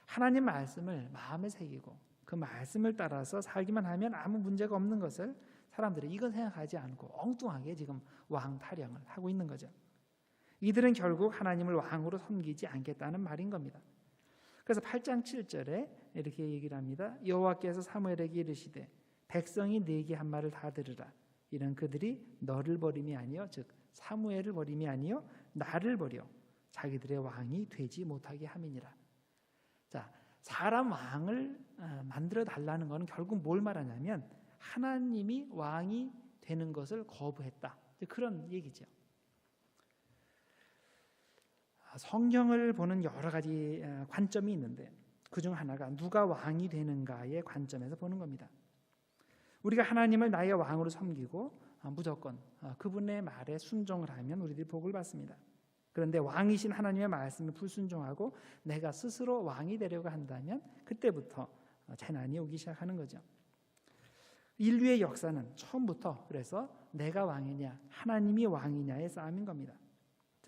하나님 말씀을 마음에 새기고 그 말씀을 따라서 살기만 하면 아무 문제가 없는 것을 사람들이 이건 생각하지 않고 엉뚱하게 지금 왕 타령을 하고 있는 거죠. 이들은 결국 하나님을 왕으로 섬기지 않겠다는 말인 겁니다. 그래서 8장 7절에 이렇게 얘기를 합니다. 여호와께서 사무엘에게 이르시되 백성이 네게 한 말을 다 들으라. 이는 그들이 너를 버림이 아니요 즉 사무엘을 버림이 아니요 나를 버려 자기들의 왕이 되지 못하게 함이니라. 자, 사람 왕을 만들어 달라는 것은 결국 뭘 말하냐면 하나님이 왕이 되는 것을 거부했다, 그런 얘기죠. 성경을 보는 여러 가지 관점이 있는데 그중 하나가 누가 왕이 되는가의 관점에서 보는 겁니다. 우리가 하나님을 나의 왕으로 섬기고 무조건 그분의 말에 순종을 하면 우리들이 복을 받습니다. 그런데 왕이신 하나님의 말씀에 불순종하고 내가 스스로 왕이 되려고 한다면 그때부터 재난이 오기 시작하는 거죠. 인류의 역사는 처음부터 그래서 내가 왕이냐 하나님이 왕이냐의 싸움인 겁니다.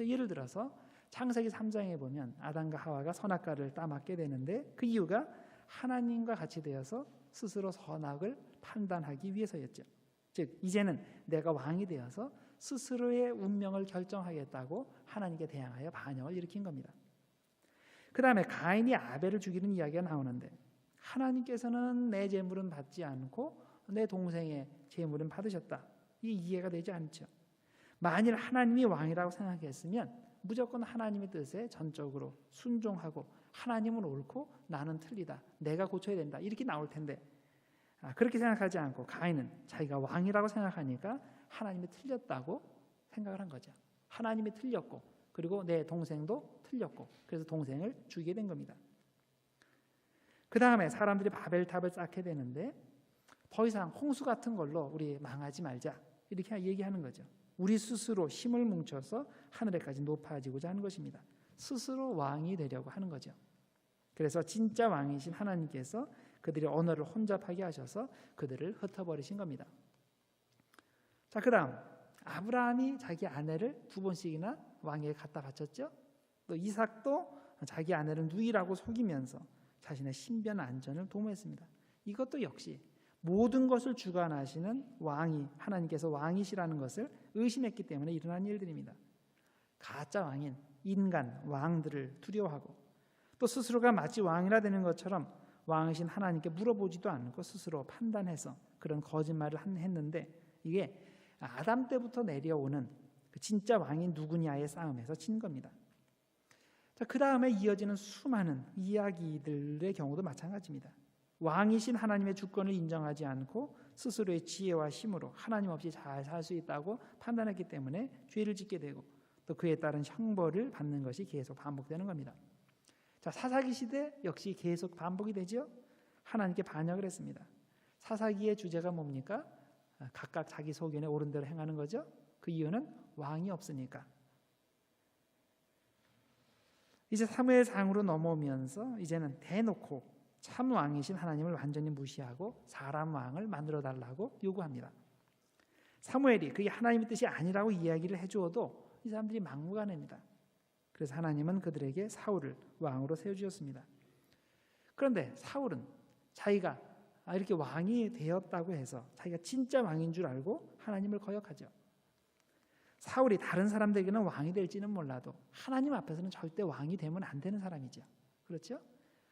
예를 들어서 창세기 3장에 보면 아담과 하와가 선악과를 따먹게 되는데 그 이유가 하나님과 같이 되어서 스스로 선악을 판단하기 위해서였죠. 즉 이제는 내가 왕이 되어서 스스로의 운명을 결정하겠다고 하나님께 대항하여 반역을 일으킨 겁니다. 그 다음에 가인이 아벨을 죽이는 이야기가 나오는데 하나님께서는 내 재물은 받지 않고 내 동생의 재물은 받으셨다. 이게 이해가 되지 않죠. 만일 하나님이 왕이라고 생각했으면 무조건 하나님의 뜻에 전적으로 순종하고 하나님은 옳고 나는 틀리다, 내가 고쳐야 된다, 이렇게 나올 텐데 그렇게 생각하지 않고 가인은 자기가 왕이라고 생각하니까 하나님이 틀렸다고 생각을 한 거죠. 하나님이 틀렸고 그리고 내 동생도 틀렸고 그래서 동생을 죽이게 된 겁니다. 그 다음에 사람들이 바벨탑을 쌓게 되는데 더 이상 홍수 같은 걸로 우리 망하지 말자 이렇게 얘기하는 거죠. 우리 스스로 힘을 뭉쳐서 하늘에까지 높아지고자 하는 것입니다. 스스로 왕이 되려고 하는 거죠. 그래서 진짜 왕이신 하나님께서 그들의 언어를 혼잡하게 하셔서 그들을 흩어버리신 겁니다. 자, 그 다음 아브라함이 자기 아내를 2번씩이나 왕에게 갖다 바쳤죠. 또 이삭도 자기 아내를 누이라고 속이면서 자신의 신변 안전을 도모했습니다. 이것도 역시 모든 것을 주관하시는 왕이 하나님께서 왕이시라는 것을 의심했기 때문에 일어난 일들입니다. 가짜 왕인 인간 왕들을 두려워하고 또 스스로가 마치 왕이라 되는 것처럼 왕이신 하나님께 물어보지도 않고 스스로 판단해서 그런 거짓말을 했는데 이게 아담 때부터 내려오는 그 진짜 왕이 누구냐의 싸움에서 진 겁니다. 자, 그 다음에 이어지는 수많은 이야기들의 경우도 마찬가지입니다. 왕이신 하나님의 주권을 인정하지 않고 스스로의 지혜와 힘으로 하나님 없이 잘 살 수 있다고 판단했기 때문에 죄를 짓게 되고 또 그에 따른 형벌을 받는 것이 계속 반복되는 겁니다. 자, 사사기 시대 역시 계속 반복이 되죠. 하나님께 반역을 했습니다. 사사기의 주제가 뭡니까? 각각 자기 소견에 옳은 대로 행하는 거죠. 그 이유는 왕이 없으니까. 이제 사무엘상으로 넘어오면서 이제는 대놓고 참 왕이신 하나님을 완전히 무시하고 사람 왕을 만들어 달라고 요구합니다. 사무엘이 그게 하나님의 뜻이 아니라고 이야기를 해주어도 이 사람들이 막무가내입니다. 그래서 하나님은 그들에게 사울을 왕으로 세워주셨습니다. 그런데 사울은 자기가 이렇게 왕이 되었다고 해서 자기가 진짜 왕인 줄 알고 하나님을 거역하죠. 사울이 다른 사람들에게는 왕이 될지는 몰라도 하나님 앞에서는 절대 왕이 되면 안 되는 사람이죠. 그렇죠?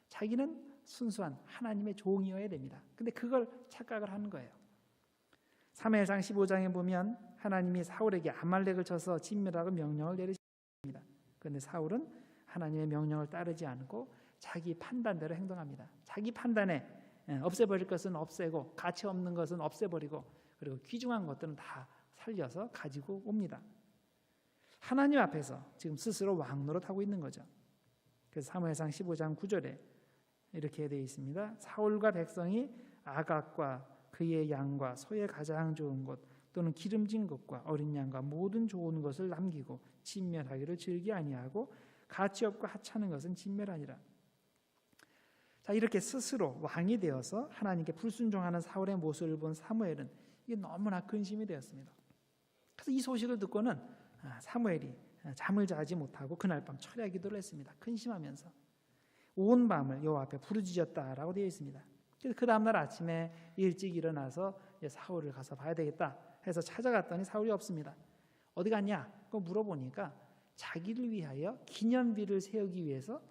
자기는 순수한 하나님의 종이어야 됩니다. 근데 그걸 착각을 하는 거예요. 사무엘상 15장에 보면 하나님이 사울에게 아말렉을 쳐서 진멸하고 명령을 내리십니다. 그런데 사울은 하나님의 명령을 따르지 않고 자기 판단대로 행동합니다. 자기 판단에 없애버릴 것은 없애고 가치 없는 것은 없애버리고 그리고 귀중한 것들은 다 살려서 가지고 옵니다. 하나님 앞에서 지금 스스로 왕 노릇하고 있는 거죠. 그래서 사무엘상 15장 9절에 이렇게 되어 있습니다. 사울과 백성이 아각과 그의 양과 소의 가장 좋은 것 또는 기름진 것과 어린 양과 모든 좋은 것을 남기고 진멸하기를 즐기 아니하고 가치 없고 하찮은 것은 진멸하니라. 자, 이렇게 스스로 왕이 되어서 하나님께 불순종하는 사울의 모습을 본 사무엘은 이게 너무나 근심이 되었습니다. 그래서 이 소식을 듣고는 사무엘이 잠을 자지 못하고 그날 밤 철야 기도를 했습니다. 근심하면서 온 밤을 여호와 앞에 부르짖었다라고 되어 있습니다. 그래서 그 다음날 아침에 일찍 일어나서 사울을 가서 봐야 되겠다 해서 찾아갔더니 사울이 없습니다. 어디 갔냐? 그거 물어보니까 자기를 위하여 기념비를 세우기 위해서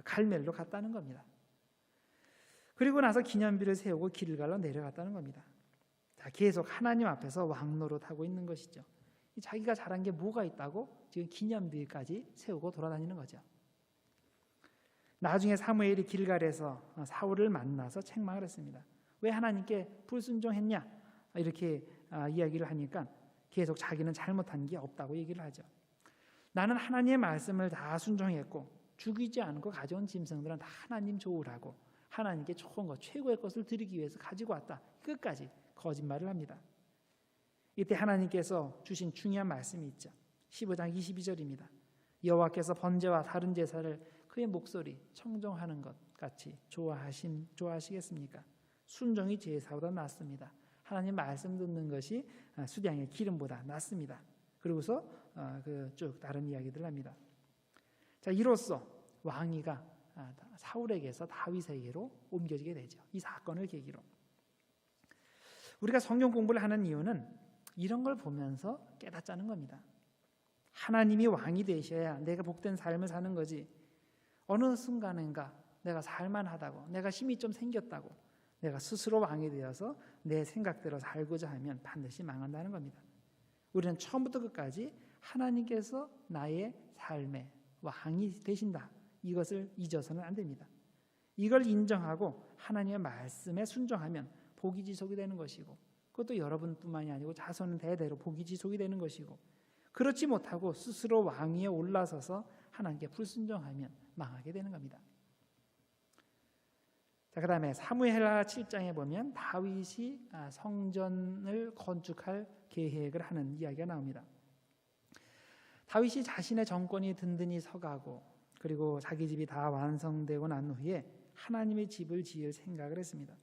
갈멜로 갔다는 겁니다. 그리고 나서 기념비를 세우고 길갈로 내려갔다는 겁니다. 자, 계속 하나님 앞에서 왕노릇하고 있는 것이죠. 자기가 잘한 게 뭐가 있다고 지금 기념비까지 세우고 돌아다니는 거죠. 나중에 사무엘이 길갈에서 사울을 만나서 책망을 했습니다. 왜 하나님께 불순종했냐? 이렇게 이야기를 하니까 계속 자기는 잘못한 게 없다고 얘기를 하죠. 나는 하나님의 말씀을 다 순종했고 죽이지 않고 가져온 짐승들은 다 하나님 좋으라고 하나님께 좋은 것, 최고의 것을 드리기 위해서 가지고 왔다. 끝까지 거짓말을 합니다. 이때 하나님께서 주신 중요한 말씀이 있죠. 15장 22절입니다. 여호와께서 번제와 다른 제사를 그의 목소리 청종하는 것 같이 좋아하시겠습니까? 순종이 제사보다 낫습니다. 하나님 말씀 듣는 것이 수량의 기름보다 낫습니다. 그리고서 쭉 다른 이야기들을 합니다. 자, 이로써 왕위가 사울에게서 다윗에게로 옮겨지게 되죠. 이 사건을 계기로. 우리가 성경 공부를 하는 이유는 이런 걸 보면서 깨닫자는 겁니다. 하나님이 왕이 되셔야 내가 복된 삶을 사는 거지. 어느 순간인가 내가 살만하다고, 내가 힘이 좀 생겼다고, 내가 스스로 왕이 되어서 내 생각대로 살고자 하면 반드시 망한다는 겁니다. 우리는 처음부터 끝까지 하나님께서 나의 삶의 왕이 되신다. 이것을 잊어서는 안 됩니다. 이걸 인정하고 하나님의 말씀에 순종하면 복이 지속이 되는 것이고, 그것도 여러분뿐만이 아니고 자손은 대대로 복이 지속이 되는 것이고, 그렇지 못하고 스스로 왕위에 올라서서 하나님께 불순종하면 망하게 되는 겁니다. 자, 그다음에 사무엘하 7장에 보면 다윗이 성전을 건축할 계획을 하는 이야기가 나옵니다. 다윗이 자신의 정권이 든든히 서가고 그리고 자기 집이 다 완성되고 난 후에 하나님의 집을 지을 생각을 했습니다.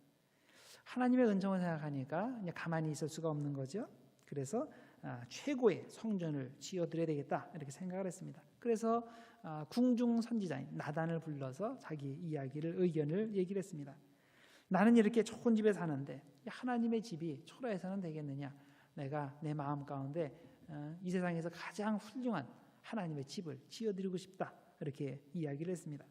하나님의 은총을 생각하니까 그냥 가만히 있을 수가 없는 거죠. 그래서 최고의 성전을 지어드려야 되겠다 이렇게 생각을 했습니다. 그래서 궁중 선지자인 나단을 불러서 자기 의견을 얘기를 했습니다. 나는 이렇게 좋은 집에 사는데 하나님의 집이 초라해서는 되겠느냐? 내가 내 마음 가운데 이 세상에서 가장 훌륭한 하나님의 집을 지어드리고 싶다 이렇게 이야기를 했습니다.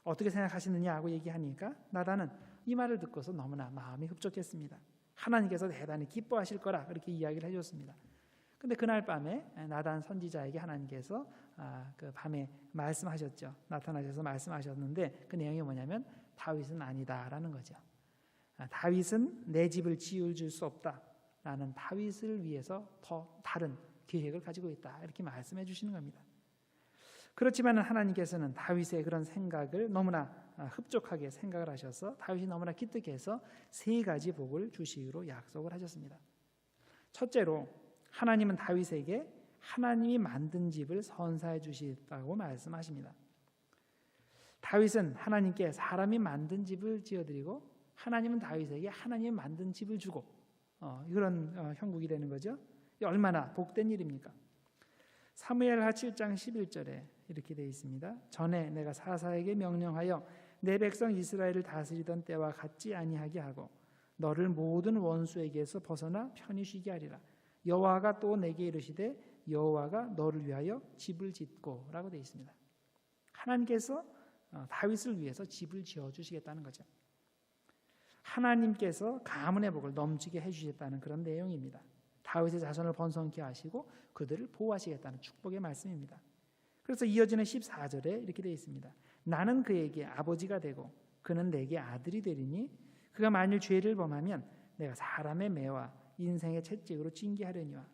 어떻게 생각하시느냐 하고 얘기하니까 나단은 이 말을 듣고서 너무나 마음이 흡족했습니다. 하나님께서 대단히 기뻐하실 거라 그렇게 이야기를 해줬습니다. 근데 그날 밤에 나단 선지자에게 하나님께서 그 밤에 말씀하셨죠. 나타나셔서 말씀하셨는데 그 내용이 뭐냐면 다윗은 아니다라는 거죠. 다윗은 내 집을 지어줄 수 없다라는 다윗을 위해서 더 다른 계획을 가지고 있다, 이렇게 말씀해 주시는 겁니다. 그렇지만 하나님께서는 다윗의 그런 생각을 너무나 흡족하게 생각을 하셔서 다윗이 너무나 기특해서 3가지 복을 주시기로 약속을 하셨습니다. 첫째로 하나님은 다윗에게 하나님이 만든 집을 선사해 주시겠다고 말씀하십니다. 다윗은 하나님께 사람이 만든 집을 지어드리고 하나님은 다윗에게 하나님이 만든 집을 주고 그런 형국이 되는 거죠. 얼마나 복된 일입니까? 사무엘하 7장 11절에 이렇게 되어 있습니다. 전에 내가 사사에게 명령하여 내 백성 이스라엘을 다스리던 때와 같지 아니하게 하고 너를 모든 원수에게서 벗어나 편히 쉬게 하리라. 여호와가 또 내게 이르시되 여호와가 너를 위하여 집을 짓고 라고 되어 있습니다. 하나님께서 다윗을 위해서 집을 지어주시겠다는 거죠. 하나님께서 가문의 복을 넘치게 해주시겠다는 그런 내용입니다. 다윗의 자손을 번성케 하시고 그들을 보호하시겠다는 축복의 말씀입니다. 그래서 이어지는 14절에 이렇게 되어 있습니다. 나는 그에게 아버지가 되고 그는 내게 아들이 되리니 그가 만일 죄를 범하면 내가 사람의 매와 인생의 채찍으로 징계하려니와.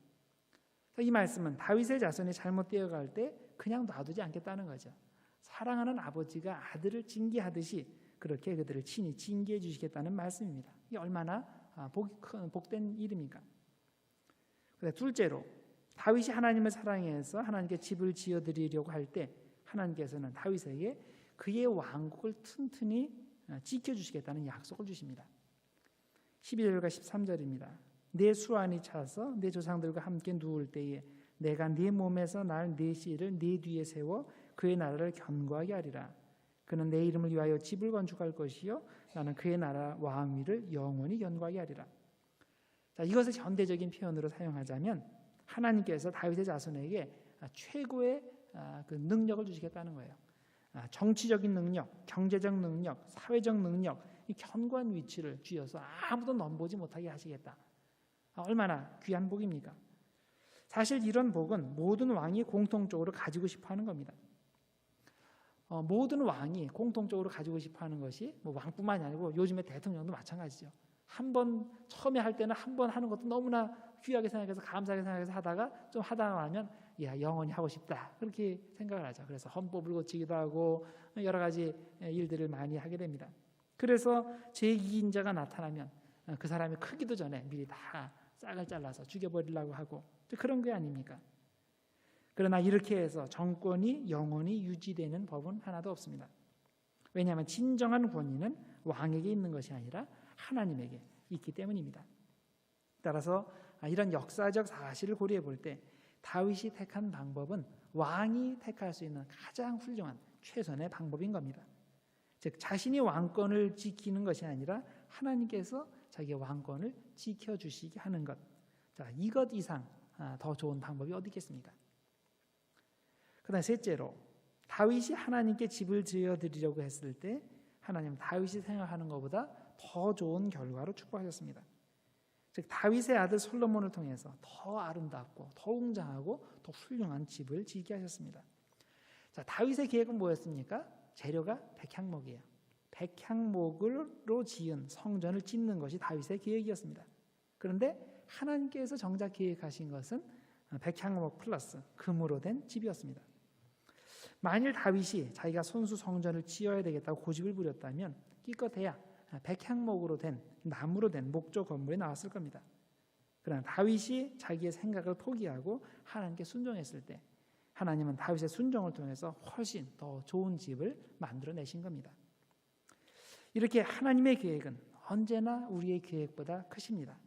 이 말씀은 다윗의 자손이 잘못되어 갈 때 그냥 놔두지 않겠다는 거죠. 사랑하는 아버지가 아들을 징계하듯이 그렇게 그들을 친히 징계해 주시겠다는 말씀입니다. 이게 얼마나 복된 일입니까? 둘째로 다윗이 하나님을 사랑해서 하나님께 집을 지어드리려고 할 때 하나님께서는 다윗에게 그의 왕국을 튼튼히 지켜주시겠다는 약속을 주십니다. 12절과 13절입니다. 내 수완이 차서 내 조상들과 함께 누울 때에 내가 네 몸에서 날 네 씨를 네 뒤에 세워 그의 나라를 견고하게 하리라. 그는 내 이름을 위하여 집을 건축할 것이요 나는 그의 나라 왕위를 영원히 견고하게 하리라. 자, 이것을 현대적인 표현으로 사용하자면 하나님께서 다윗의 자손에게 최고의 그 능력을 주시겠다는 거예요. 정치적인 능력, 경제적 능력, 사회적 능력, 이 견고한 위치를 쥐어서 아무도 넘보지 못하게 하시겠다. 얼마나 귀한 복입니까? 사실 이런 복은 모든 왕이 공통적으로 가지고 싶어하는 겁니다. 모든 왕이 공통적으로 가지고 싶어하는 것이 뭐 왕뿐만이 아니고 요즘의 대통령도 마찬가지죠. 한번 처음에 할 때는 한 번 하는 것도 너무나 귀하게 생각해서 감사하게 생각해서 하다가 좀 하다 나면 야 영원히 하고 싶다 그렇게 생각을 하죠. 그래서 헌법을 고치기도 하고 여러 가지 일들을 많이 하게 됩니다. 그래서 제2인자가 나타나면 그 사람이 크기도 전에 미리 다 싹을 잘라서 죽여버리려고 하고 그런 게 아닙니까? 그러나 이렇게 해서 정권이 영원히 유지되는 법은 하나도 없습니다. 왜냐하면 진정한 권위는 왕에게 있는 것이 아니라 하나님에게 있기 때문입니다. 따라서 이런 역사적 사실을 고려해 볼 때 다윗이 택한 방법은 왕이 택할 수 있는 가장 훌륭한 최선의 방법인 겁니다. 즉 자신이 왕권을 지키는 것이 아니라 하나님께서 자기의 왕권을 지켜주시게 하는 것. 자, 이것 이상 더 좋은 방법이 어디 있겠습니까? 그다음 셋째로 다윗이 하나님께 집을 지어드리려고 했을 때 하나님은 다윗이 생각하는 것보다 더 좋은 결과로 축복하셨습니다. 즉 다윗의 아들 솔로몬을 통해서 더 아름답고 더 웅장하고 더 훌륭한 집을 지게 하셨습니다. 자, 다윗의 계획은 뭐였습니까? 재료가 백향목이에요. 백향목으로 지은 성전을 짓는 것이 다윗의 계획이었습니다. 그런데 하나님께서 정작 계획하신 것은 백향목 플러스 금으로 된 집이었습니다. 만일 다윗이 자기가 손수 성전을 지어야 되겠다고 고집을 부렸다면 기껏해야 백향목으로 된 나무로 된 목조 건물이 나왔을 겁니다. 그러나 다윗이 자기의 생각을 포기하고 하나님께 순종했을 때 하나님은 다윗의 순종을 통해서 훨씬 더 좋은 집을 만들어내신 겁니다. 이렇게 하나님의 계획은 언제나 우리의 계획보다 크십니다.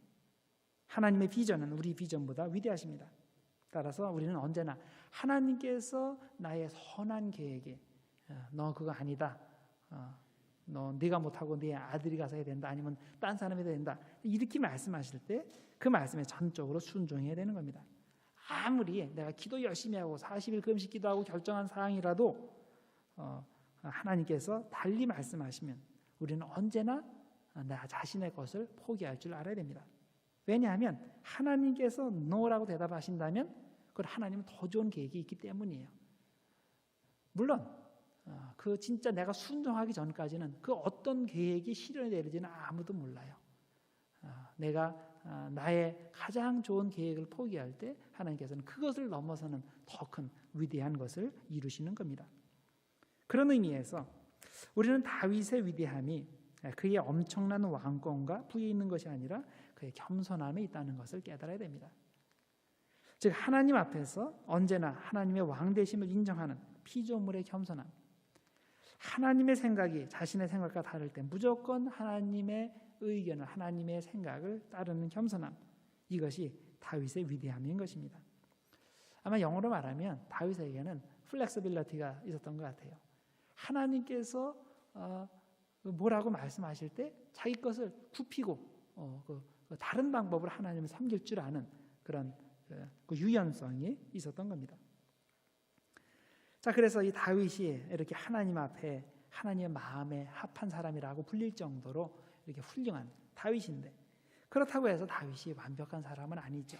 하나님의 비전은 우리 비전보다 위대하십니다. 따라서 우리는 언제나 하나님께서 나의 선한 계획에 너 그거 아니다. 너 네가 못하고 네 아들이 가서 해야 된다. 아니면 딴 사람이 해야 된다. 이렇게 말씀하실 때 그 말씀에 전적으로 순종해야 되는 겁니다. 아무리 내가 기도 열심히 하고 40일 금식 기도하고 결정한 사항이라도 하나님께서 달리 말씀하시면 우리는 언제나 나 자신의 것을 포기할 줄 알아야 됩니다. 왜냐하면 하나님께서 no라고 대답하신다면 그건 하나님은 더 좋은 계획이 있기 때문이에요. 물론 그 진짜 내가 순종하기 전까지는 그 어떤 계획이 실현이 되는지는 아무도 몰라요. 내가 나의 가장 좋은 계획을 포기할 때 하나님께서는 그것을 넘어서는 더 큰 위대한 것을 이루시는 겁니다. 그런 의미에서 우리는 다윗의 위대함이 그의 엄청난 왕권과 부에 있는 것이 아니라 그의 겸손함에 있다는 것을 깨달아야 됩니다. 즉 하나님 앞에서 언제나 하나님의 왕되심을 인정하는 피조물의 겸손함, 하나님의 생각이 자신의 생각과 다를 때 무조건 하나님의 의견을, 하나님의 생각을 따르는 겸손함, 이것이 다윗의 위대함인 것입니다. 아마 영어로 말하면 다윗에게는 플렉서빌리티가 있었던 것 같아요. 하나님께서 뭐라고 말씀하실 때 자기 것을 굽히고 다른 방법으로 하나님을 섬길 줄 아는 그런 그 유연성이 있었던 겁니다. 자, 그래서 이 다윗이 이렇게 하나님 앞에 하나님의 마음에 합한 사람이라고 불릴 정도로 이렇게 훌륭한 다윗인데, 그렇다고 해서 다윗이 완벽한 사람은 아니죠.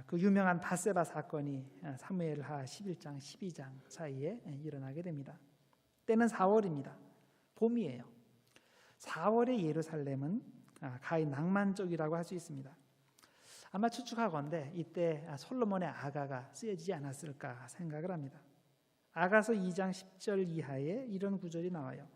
그 유명한 밧세바 사건이 사무엘하 11장 12장 사이에 일어나게 됩니다. 때는 4월입니다. 봄이에요. 4월의 예루살렘은 가히 낭만적이라고 할 수 있습니다. 아마 추측하건대 이때 솔로몬의 아가가 쓰여지지 않았을까 생각을 합니다. 아가서 2장 10절 이하에 이런 구절이 나와요.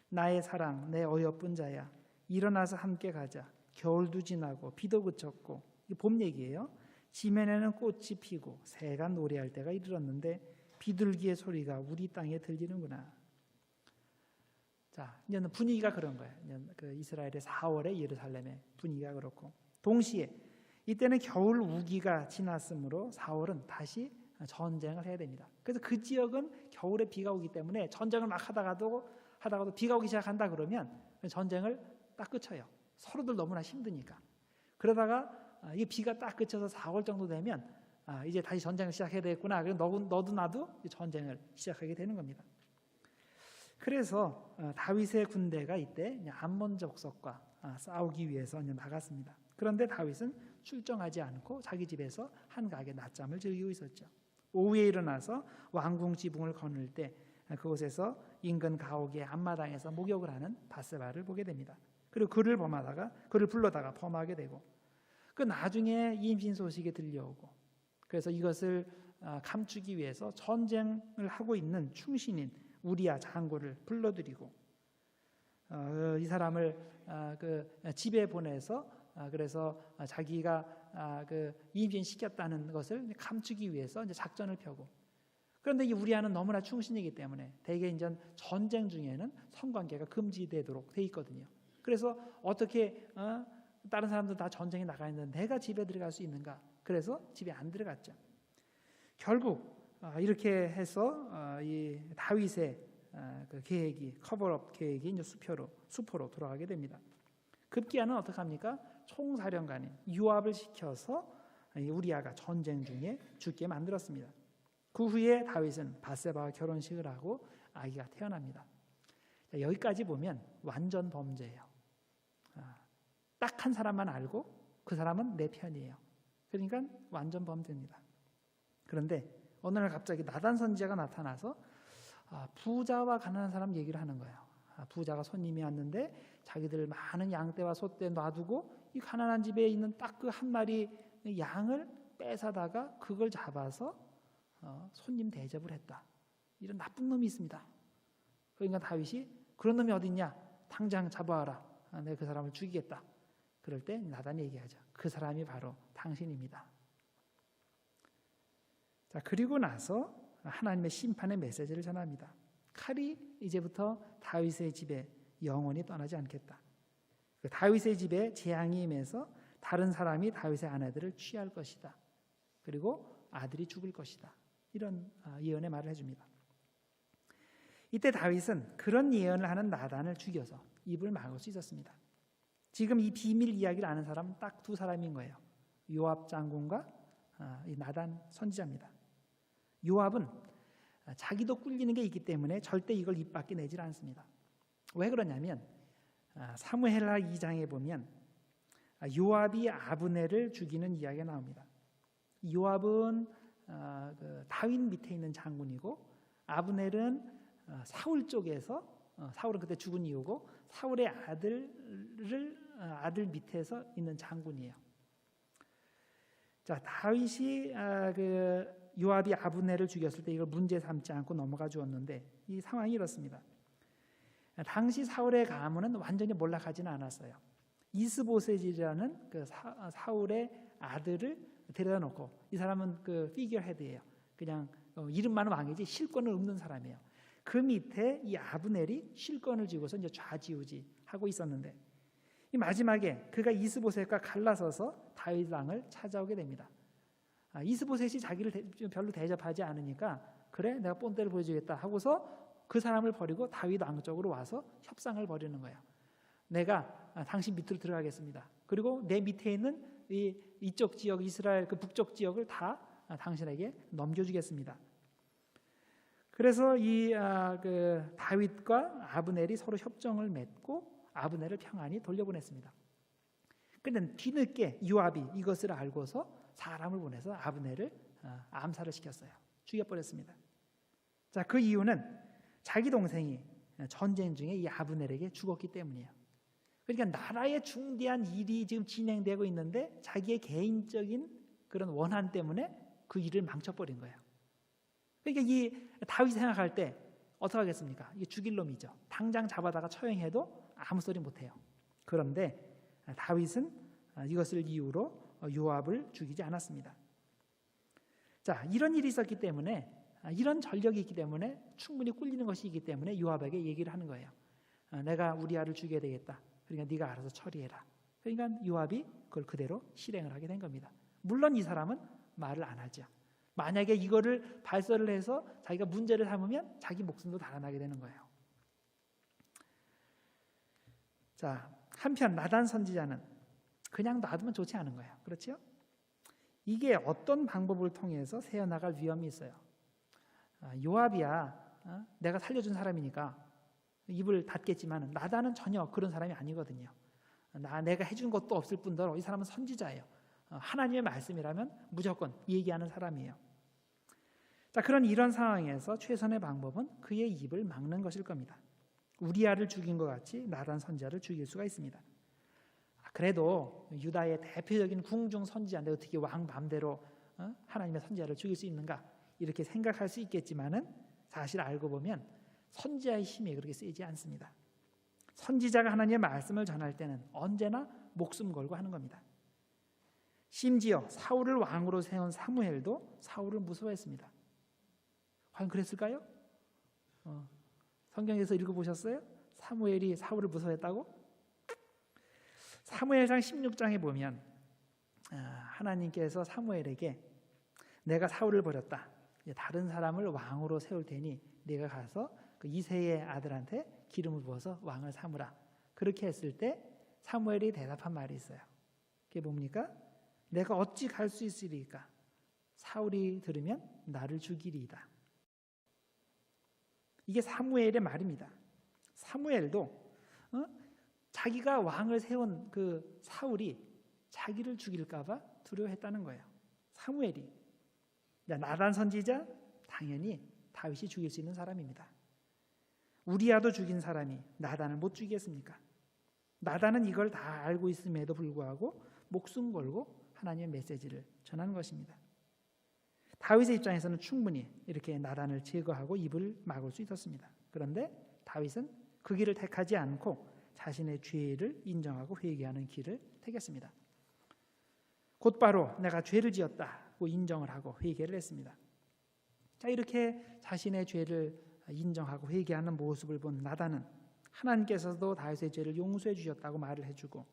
나의 사랑, 내 어여쁜 자야, 일어나서 함께 가자. 겨울도 지나고 비도 그쳤고, 이 봄 얘기예요. 지면에는 꽃이 피고 새가 노래할 때가 이르렀는데 비둘기의 소리가 우리 땅에 들리는구나. 자, 이제는 분위기가 그런 거예요. 그 이스라엘의 4월의 예루살렘의 분위기가 그렇고, 동시에 이때는 겨울 우기가 지났으므로 4월은 다시 전쟁을 해야 됩니다. 그래서 그 지역은 겨울에 비가 오기 때문에 전쟁을 막 하다가도 비가 오기 시작한다 그러면 전쟁을 딱 그쳐요. 서로들 너무나 힘드니까. 그러다가 이 비가 딱 그쳐서 4월 정도 되면 이제 다시 전쟁을 시작해야 되겠구나. 그래서 너도 나도 전쟁을 시작하게 되는 겁니다. 그래서 다윗의 군대가 이때 암몬 족속과 싸우기 위해서 나갔습니다. 그런데 다윗은 출정하지 않고 자기 집에서 한가하게 낮잠을 즐기고 있었죠. 오후에 일어나서 왕궁 지붕을 거닐 때 그곳에서 인근 가옥의 앞마당에서 목욕을 하는 밧세바를 보게 됩니다. 그리고 그를 불러다가 범하게 되고, 그 나중에 임신 소식이 들려오고, 그래서 이것을 감추기 위해서 전쟁을 하고 있는 충신인 우리야 장군을 불러들이고 이 사람을 그 집에 보내서 그래서 자기가 그 임신시켰다는 것을 감추기 위해서 이제 작전을 펴고, 그런데 이 우리아는 너무나 충신이기 때문에 대개 이제 전쟁 중에는 성관계가 금지되도록 돼 있거든요. 그래서 어떻게 다른 사람들 다 전쟁에 나가 있는데 내가 집에 들어갈 수 있는가? 그래서 집에 안 들어갔죠. 결국 이렇게 해서 이 다윗의 그 계획이 커버업 계획이 이제 수포로 돌아가게 됩니다. 급기야는 어떻게 합니까? 총사령관인 요압을 시켜서 우리아가 전쟁 중에 죽게 만들었습니다. 그 후에 다윗은 밧세바와 결혼식을 하고 아기가 태어납니다. 자, 여기까지 보면 완전 범죄예요. 딱 한 사람만 알고 그 사람은 내 편이에요. 그러니까 완전 범죄입니다. 그런데 어느 날 갑자기 나단 선지자가 나타나서 부자와 가난한 사람 얘기를 하는 거예요. 부자가 손님이 왔는데 자기들 많은 양떼와 소떼 놔두고 이 가난한 집에 있는 딱 그 한 마리 양을 뺏어다가 그걸 잡아서 손님 대접을 했다. 이런 나쁜 놈이 있습니다. 그러니까 다윗이 그런 놈이 어딨냐? 당장 잡아와라. 내가 그 사람을 죽이겠다. 그럴 때 나단이 얘기하죠. 그 사람이 바로 당신입니다. 자, 그리고 나서 하나님의 심판의 메시지를 전합니다. 칼이 이제부터 다윗의 집에 영원히 떠나지 않겠다. 다윗의 집에 재앙이 임해서 다른 사람이 다윗의 아내들을 취할 것이다. 그리고 아들이 죽을 것이다. 이런 예언의 말을 해줍니다. 이때 다윗은 그런 예언을 하는 나단을 죽여서 입을 막을 수 있었습니다. 지금 이 비밀 이야기를 아는 사람은 딱 두 사람인 거예요. 요압 장군과 이 나단 선지자입니다. 요압은 자기도 꿀리는 게 있기 때문에 절대 이걸 입 밖에 내질 않습니다. 왜 그러냐면 사무엘하 2장에 보면 요압이 아브넬을 죽이는 이야기가 나옵니다. 요압은 그 다윗 밑에 있는 장군이고 아브넬은 사울 쪽에서 사울은 그때 죽은 이유고 사울의 아들 밑에서 있는 장군이에요. 자, 다윗이 요압이 아브넬을 죽였을 때 이걸 문제 삼지 않고 넘어가 주었는데 이 상황이 이렇습니다. 당시 사울의 가문은 완전히 몰락하지는 않았어요. 이스보셋이라는 그 사울의 아들을 데려다 놓고, 이 사람은 그 피겨 헤드예요. 그냥 이름만 왕이지 실권을 없는 사람이에요. 그 밑에 이 아브넬이 실권을 쥐고서 이제 좌지우지 하고 있었는데, 이 마지막에 그가 이스보셋과 갈라서서 다윗 왕을 찾아오게 됩니다. 이스보셋이 자기를 별로 대접하지 않으니까 그래 내가 본때를 보여주겠다 하고서 그 사람을 버리고 다윗 왕 쪽으로 와서 협상을 벌이는 거예요. 내가 당신 밑으로 들어가겠습니다. 그리고 내 밑에 있는 이쪽 지역 이스라엘 그 북쪽 지역을 다 당신에게 넘겨주겠습니다. 그래서 그 다윗과 아브넬이 서로 협정을 맺고 아브넬을 평안히 돌려보냈습니다. 그런데 뒤늦게 요압이 이것을 알고서 사람을 보내서 아브넬을 암살을 시켰어요. 죽여버렸습니다. 자, 그 이유는 자기 동생이 전쟁 중에 이 아브넬에게 죽었기 때문이에요. 그러니까 나라의 중대한 일이 지금 진행되고 있는데 자기의 개인적인 그런 원한 때문에 그 일을 망쳐버린 거예요. 그러니까 이 다윗이 생각할 때 어떻게 하겠습니까? 이게 죽일 놈이죠. 당장 잡아다가 처형해도 아무 소리 못해요. 그런데 다윗은 이것을 이유로 요압을 죽이지 않았습니다. 자, 이런 일이 있었기 때문에, 이런 전력이 있기 때문에, 충분히 꿀리는 것이 있기 때문에 요압에게 얘기를 하는 거예요. 내가 우리아를 죽여야 되겠다. 그러니까 네가 알아서 처리해라. 그러니까 요압이 그걸 그대로 실행을 하게 된 겁니다. 물론 이 사람은 말을 안 하죠. 만약에 이거를 발설을 해서 자기가 문제를 삼으면 자기 목숨도 달아나게 되는 거예요. 자, 한편 나단 선지자는 그냥 놔두면 좋지 않은 거예요. 그렇죠? 이게 어떤 방법을 통해서 새어나갈 위험이 있어요. 요압이야, 내가 살려준 사람이니까 입을 닫겠지만 나단은 전혀 그런 사람이 아니거든요. 내가 해준 것도 없을 뿐더러 이 사람은 선지자예요. 하나님의 말씀이라면 무조건 얘기하는 사람이에요. 자, 이런 상황에서 최선의 방법은 그의 입을 막는 것일 겁니다. 우리아를 죽인 것 같이 나단 선지자를 죽일 수가 있습니다. 그래도 유다의 대표적인 궁중 선지자인데 어떻게 왕 마음대로 하나님의 선지자를 죽일 수 있는가, 이렇게 생각할 수 있겠지만은 사실 알고 보면 선지자의 힘이 그렇게 세지 않습니다. 선지자가 하나님의 말씀을 전할 때는 언제나 목숨 걸고 하는 겁니다. 심지어 사울을 왕으로 세운 사무엘도 사울을 무서워했습니다. 과연 그랬을까요? 성경에서 읽어보셨어요? 사무엘이 사울을 무서워했다고? 사무엘상 16장에 보면 하나님께서 사무엘에게 내가 사울을 버렸다. 다른 사람을 왕으로 세울 테니 네가 가서 그 이새의 아들한테 기름을 부어서 왕을 삼으라. 그렇게 했을 때 사무엘이 대답한 말이 있어요. 그게 뭡니까? 내가 어찌 갈 수 있으리까? 사울이 들으면 나를 죽이리이다. 이게 사무엘의 말입니다. 사무엘도 자기가 왕을 세운 그 사울이 자기를 죽일까 봐 두려워했다는 거예요. 사무엘이. 나단 선지자 당연히 다윗이 죽일 수 있는 사람입니다. 우리아도 죽인 사람이 나단을 못 죽이겠습니까? 나단은 이걸 다 알고 있음에도 불구하고 목숨 걸고 하나님의 메시지를 전하는 것입니다. 다윗의 입장에서는 충분히 이렇게 나단을 제거하고 입을 막을 수 있었습니다. 그런데 다윗은 그 길을 택하지 않고 자신의 죄를 인정하고 회개하는 길을 택했습니다. 곧바로 내가 죄를 지었다고 인정을 하고 회개를 했습니다. 자, 이렇게 자신의 죄를 인정하고 회개하는 모습을 본 나단은 하나님께서도 다윗의 죄를 용서해 주셨다고 말을 해주고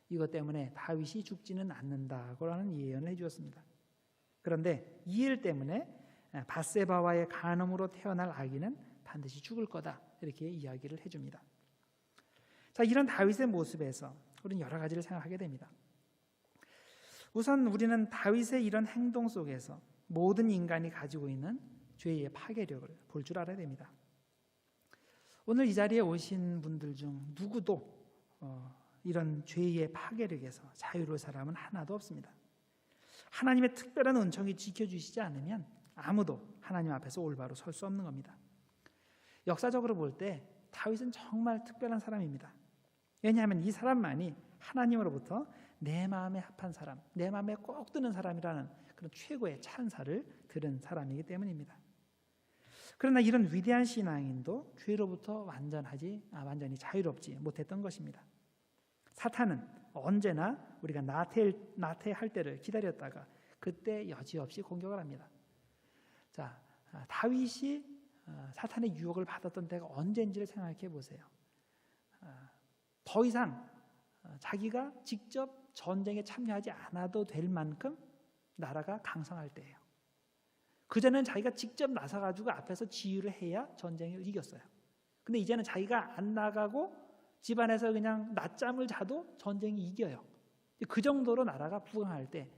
이것 때문에 다윗이 죽지는 않는다고 하는 예언을 해주었습니다. 그런데 이 일 때문에 밧세바와의 간음으로 태어날 아기는 반드시 죽을 거다, 이렇게 이야기를 해줍니다. 자, 이런 다윗의 모습에서 우리는 여러 가지를 생각하게 됩니다. 우선 우리는 다윗의 이런 행동 속에서 모든 인간이 가지고 있는 죄의 파괴력을 볼 줄 알아야 됩니다. 오늘 이 자리에 오신 분들 중 누구도 이런 죄의 파괴력에서 자유로운 사람은 하나도 없습니다. 하나님의 특별한 은총이 지켜주시지 않으면 아무도 하나님 앞에서 올바로 설 수 없는 겁니다. 역사적으로 볼 때 다윗은 정말 특별한 사람입니다. 왜냐하면 이 사람만이 하나님으로부터 내 마음에 합한 사람, 내 마음에 꼭 드는 사람이라는 그런 최고의 찬사를 들은 사람이기 때문입니다. 그러나 이런 위대한 신앙인도 죄로부터 완전히 자유롭지 못했던 것입니다. 사탄은 언제나 우리가 나태할 때를 기다렸다가 그때 여지없이 공격을 합니다. 자, 다윗이 사탄의 유혹을 받았던 때가 언제인지를 생각해 보세요. 더 이상 자기가 직접 전쟁에 참여하지 않아도 될 만큼 나라가 강성할 때예요. 그전에는 자기가 직접 나서가지고 앞에서 지휘를 해야 전쟁을 이겼어요. 근데 이제는 자기가 안 나가고 집안에서 그냥 낮잠을 자도 전쟁이 이겨요. 그 정도로 나라가 부강할 때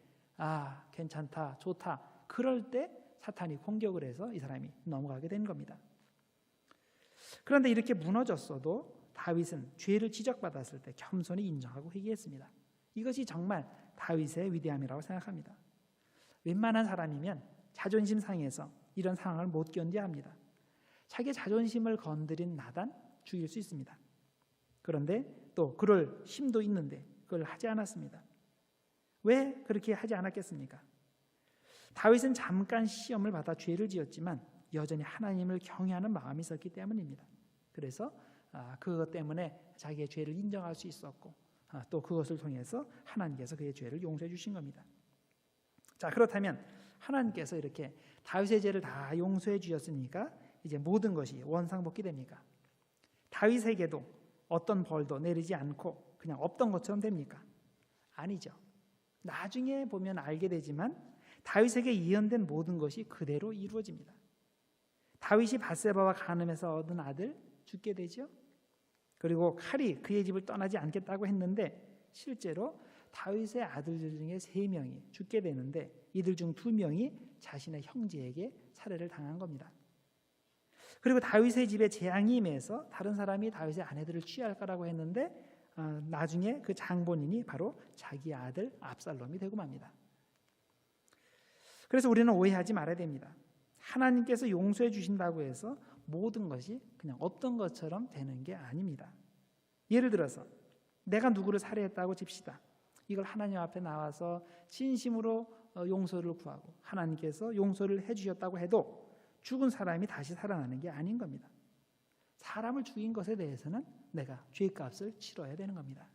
괜찮다, 좋다, 그럴 때 사탄이 공격을 해서 이 사람이 넘어가게 된 겁니다. 그런데 이렇게 무너졌어도 다윗은 죄를 지적받았을 때 겸손히 인정하고 회개했습니다. 이것이 정말 다윗의 위대함이라고 생각합니다. 웬만한 사람이면 자존심 상해서 이런 상황을 못 견뎌합니다. 자기 자존심을 건드린 나단 죽일 수 있습니다. 그런데 또 그럴 힘도 있는데 그걸 하지 않았습니다. 왜 그렇게 하지 않았겠습니까? 다윗은 잠깐 시험을 받아 죄를 지었지만 여전히 하나님을 경외하는 마음이 있었기 때문입니다. 그래서 그것 때문에 자기의 죄를 인정할 수 있었고 또 그것을 통해서 하나님께서 그의 죄를 용서해 주신 겁니다. 자, 그렇다면 하나님께서 이렇게 다윗의 죄를 다 용서해 주셨으니까 이제 모든 것이 원상복귀 됩니까? 다윗에게도 어떤 벌도 내리지 않고 그냥 없던 것처럼 됩니까? 아니죠. 나중에 보면 알게 되지만 다윗에게 예언된 모든 것이 그대로 이루어집니다. 다윗이 밧세바와 간음해서 얻은 아들 죽게 되죠. 그리고 칼이 그의 집을 떠나지 않겠다고 했는데 실제로 다윗의 아들들 중에 3명이 죽게 되는데 이들 중 2명이 자신의 형제에게 살해를 당한 겁니다. 그리고 다윗의 집에 재앙이 임해서 다른 사람이 다윗의 아내들을 취할 거라고 했는데 나중에 그 장본인이 바로 자기 아들 압살롬이 되고 맙니다. 그래서 우리는 오해하지 말아야 됩니다. 하나님께서 용서해 주신다고 해서 모든 것이 그냥 없던 것처럼 되는 게 아닙니다. 예를 들어서 내가 누구를 살해했다고 칩시다. 이걸 하나님 앞에 나와서 진심으로 용서를 구하고 하나님께서 용서를 해주셨다고 해도 죽은 사람이 다시 살아나는 게 아닌 겁니다. 사람을 죽인 것에 대해서는 내가 죄값을 치러야 되는 겁니다.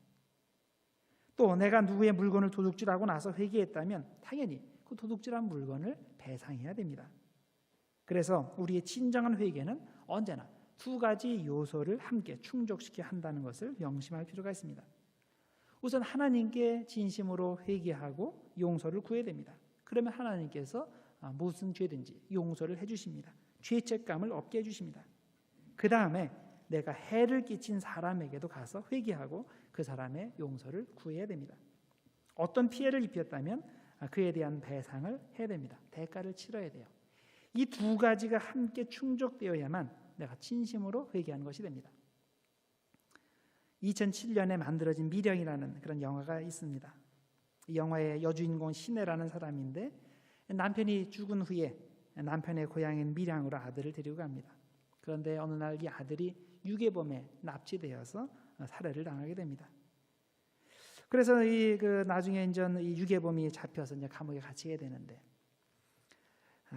또 내가 누구의 물건을 도둑질하고 나서 회개했다면 당연히 그 도둑질한 물건을 배상해야 됩니다. 그래서 우리의 진정한 회개는 언제나 2가지 요소를 함께 충족시켜야 한다는 것을 명심할 필요가 있습니다. 우선 하나님께 진심으로 회개하고 용서를 구해야 됩니다. 그러면 하나님께서 무슨 죄든지 용서를 해주십니다. 죄책감을 없게 해주십니다. 그 다음에 내가 해를 끼친 사람에게도 가서 회개하고 그 사람의 용서를 구해야 됩니다. 어떤 피해를 입혔다면 그에 대한 배상을 해야 됩니다. 대가를 치러야 돼요. 이 2가지가 함께 충족되어야만 내가 진심으로 회개하는 것이 됩니다. 2007년에 만들어진 미령이라는 그런 영화가 있습니다. 이 영화의 여주인공 신혜라는 사람인데 남편이 죽은 후에 남편의 고향인 밀양으로 아들을 데리고 갑니다. 그런데 어느 날 이 아들이 유괴범에 납치되어서 살해를 당하게 됩니다. 그래서 나중에 이제 이 유괴범이 잡혀서 이제 감옥에 갇히게 되는데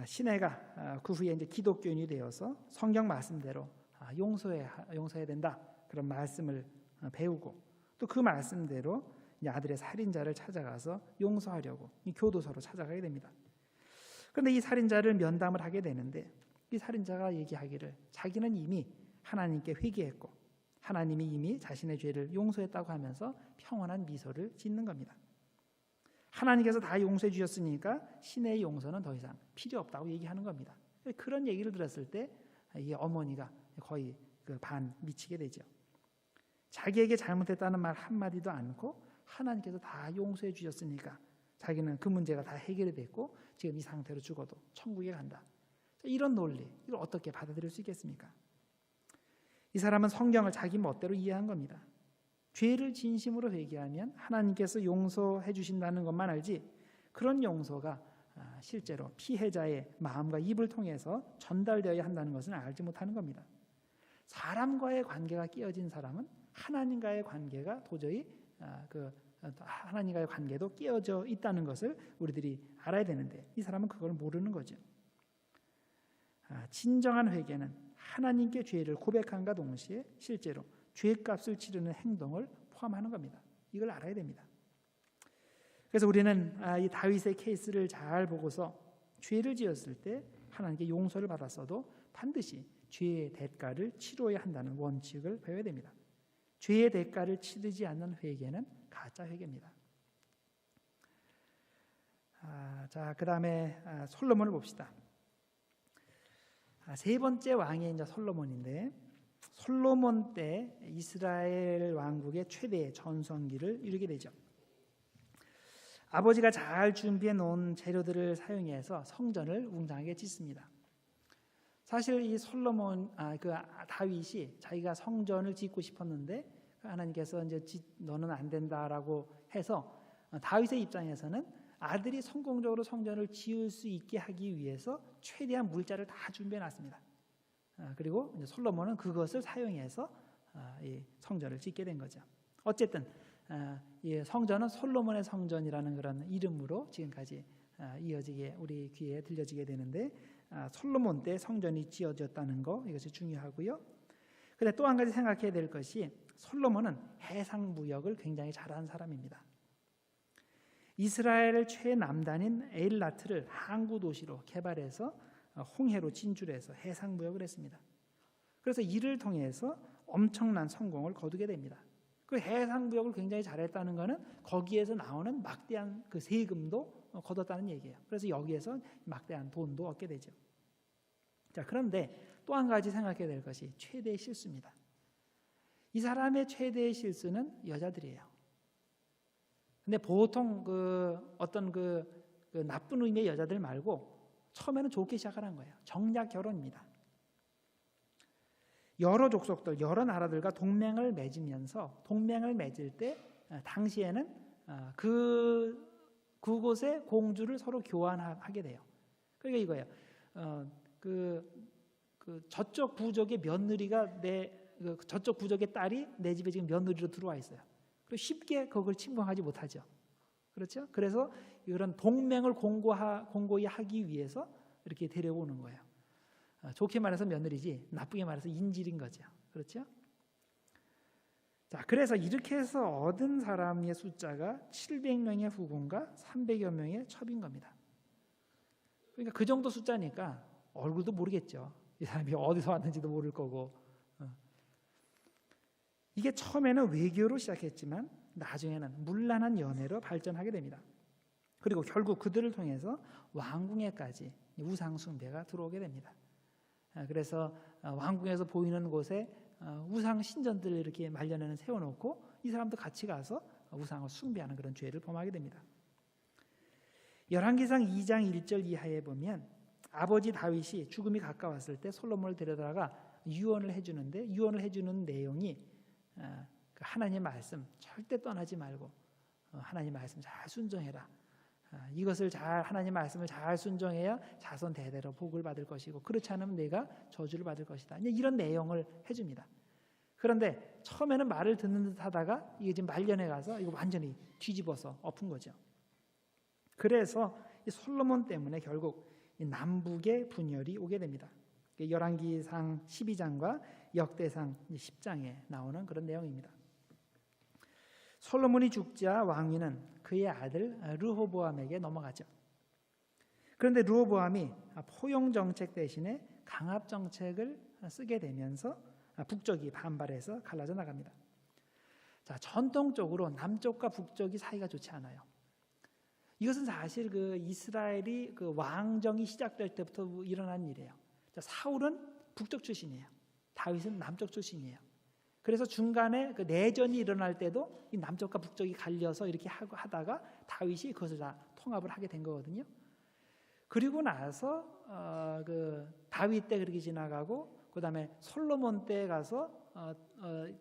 신혜가 그 후에 이제 기독교인이 되어서 성경 말씀대로 용서해야 된다 그런 말씀을 배우고 또 그 말씀대로 이 아들의 살인자를 찾아가서 용서하려고 이 교도소로 찾아가게 됩니다. 그런데 이 살인자를 면담을 하게 되는데 이 살인자가 얘기하기를 자기는 이미 하나님께 회개했고 하나님이 이미 자신의 죄를 용서했다고 하면서 평온한 미소를 짓는 겁니다. 하나님께서 다 용서해 주셨으니까 신의 용서는 더 이상 필요 없다고 얘기하는 겁니다. 그런 얘기를 들었을 때 이 어머니가 거의 반 미치게 되죠. 자기에게 잘못했다는 말 한마디도 않고 하나님께서 다 용서해 주셨으니까 자기는 그 문제가 다 해결이 됐고 지금 이 상태로 죽어도 천국에 간다. 이런 논리, 이걸 어떻게 받아들일 수 있겠습니까? 이 사람은 성경을 자기 멋대로 이해한 겁니다. 죄를 진심으로 회개하면 하나님께서 용서해 주신다는 것만 알지 그런 용서가 실제로 피해자의 마음과 입을 통해서 전달되어야 한다는 것은 알지 못하는 겁니다. 사람과의 관계가 깨어진 사람은 하나님과의 관계가 도저히 하나님과의 관계도 깨어져 있다는 것을 우리들이 알아야 되는데 이 사람은 그걸 모르는 거죠. 진정한 회개는 하나님께 죄를 고백함과 동시에 실제로 죄값을 치르는 행동을 포함하는 겁니다. 이걸 알아야 됩니다. 그래서 우리는 이 다윗의 케이스를 잘 보고서 죄를 지었을 때 하나님께 용서를 받았어도 반드시 죄의 대가를 치러야 한다는 원칙을 배워야 됩니다. 죄의 대가를 치르지 않는 회개는 가짜 회개입니다. 자, 그 다음에 솔로몬을 봅시다. 세 번째 왕이 이제 솔로몬인데, 솔로몬 때 이스라엘 왕국의 최대 전성기를 이루게 되죠. 아버지가 잘 준비해 놓은 재료들을 사용해서 성전을 웅장하게 짓습니다. 사실 이 다윗이 자기가 성전을 짓고 싶었는데 하나님께서 이제 너는 안 된다라고 해서 다윗의 입장에서는 아들이 성공적으로 성전을 지을 수 있게 하기 위해서 최대한 물자를 다 준비해 놨습니다. 그리고 이제 솔로몬은 그것을 사용해서 이 성전을 짓게 된 거죠. 어쨌든 이 성전은 솔로몬의 성전이라는 그런 이름으로 지금까지 이어지게 우리 귀에 들려지게 되는데, 솔로몬 때 성전이 지어졌다는 거, 이것이 중요하고요. 그런데 또 한 가지 생각해야 될 것이 솔로몬은 해상 무역을 굉장히 잘하는 사람입니다. 이스라엘의 최남단인 에일라트를 항구 도시로 개발해서 홍해로 진출해서 해상 무역을 했습니다. 그래서 이를 통해서 엄청난 성공을 거두게 됩니다. 그 해상 무역을 굉장히 잘했다는 것은 거기에서 나오는 막대한 그 세금도 거뒀다는 얘기예요. 그래서 여기에서 막대한 돈도 얻게 되죠. 자, 그런데 또 한 가지 생각해야 될 것이 최대의 실수입니다. 이 사람의 최대의 실수는 여자들이에요. 근데 보통 어떤 나쁜 의미의 여자들 말고 처음에는 좋게 시작하는 거예요. 정략 결혼입니다. 여러 족속들, 여러 나라들과 동맹을 맺으면서 동맹을 맺을 때 당시에는 그곳의 공주를 서로 교환하게 돼요. 그러니까 이거예요. 저쪽 부족의 며느리가 저쪽 부족의 딸이 내 집에 지금 며느리로 들어와 있어요. 그리고 쉽게 그걸 침범하지 못하죠. 그렇죠? 그래서 이런 동맹을 공고히 하기 위해서 이렇게 데려오는 거예요. 좋게 말해서 며느리지 나쁘게 말해서 인질인 거죠. 그렇죠? 자, 그래서 이렇게 해서 얻은 사람의 숫자가 700명의 후궁과 300여 명의 첩인 겁니다. 그러니까 그 정도 숫자니까 얼굴도 모르겠죠. 이 사람이 어디서 왔는지도 모를 거고. 이게 처음에는 외교로 시작했지만 나중에는 문란한 연애로 발전하게 됩니다. 그리고 결국 그들을 통해서 왕궁에까지 우상 숭배가 들어오게 됩니다. 그래서 왕궁에서 보이는 곳에 우상 신전들을 이렇게 말년에는 세워놓고 이 사람도 같이 가서 우상을 숭배하는 그런 죄를 범하게 됩니다. 열왕기상 2장 1절 이하에 보면 아버지 다윗이 죽음이 가까웠을 때 솔로몬을 데려다가 유언을 해주는데, 유언을 해주는 내용이 하나님의 말씀 절대 떠나지 말고 하나님의 말씀 잘 순종해라. 이것을 하나님의 말씀을 잘 순종해야 자손 대대로 복을 받을 것이고 그렇지 않으면 내가 저주를 받을 것이다. 이런 내용을 해줍니다. 그런데 처음에는 말을 듣는 듯 하다가 이게 지금 말년에 가서 이거 완전히 뒤집어서 엎은 거죠. 그래서 이 솔로몬 때문에 결국 이 남북의 분열이 오게 됩니다. 열왕기상 12장과 역대상 10장에 나오는 그런 내용입니다. 솔로몬이 죽자 왕위는 그의 아들 르호보암에게 넘어가죠. 그런데 르호보암이 포용 정책 대신에 강압 정책을 쓰게 되면서 북쪽이 반발해서 갈라져 나갑니다. 자, 전통적으로 남쪽과 북쪽이 사이가 좋지 않아요. 이것은 사실 이스라엘이 왕정이 시작될 때부터 일어난 일이에요. 자, 사울은 북쪽 출신이에요. 다윗은 남쪽 출신이에요. 그래서 중간에 내전이 일어날 때도 이 남쪽과 북쪽이 갈려서 이렇게 하다가 다윗이 그것을 다 통합을 하게 된 거거든요. 그리고 나서 다윗 때 그렇게 지나가고 그다음에 솔로몬 때 가서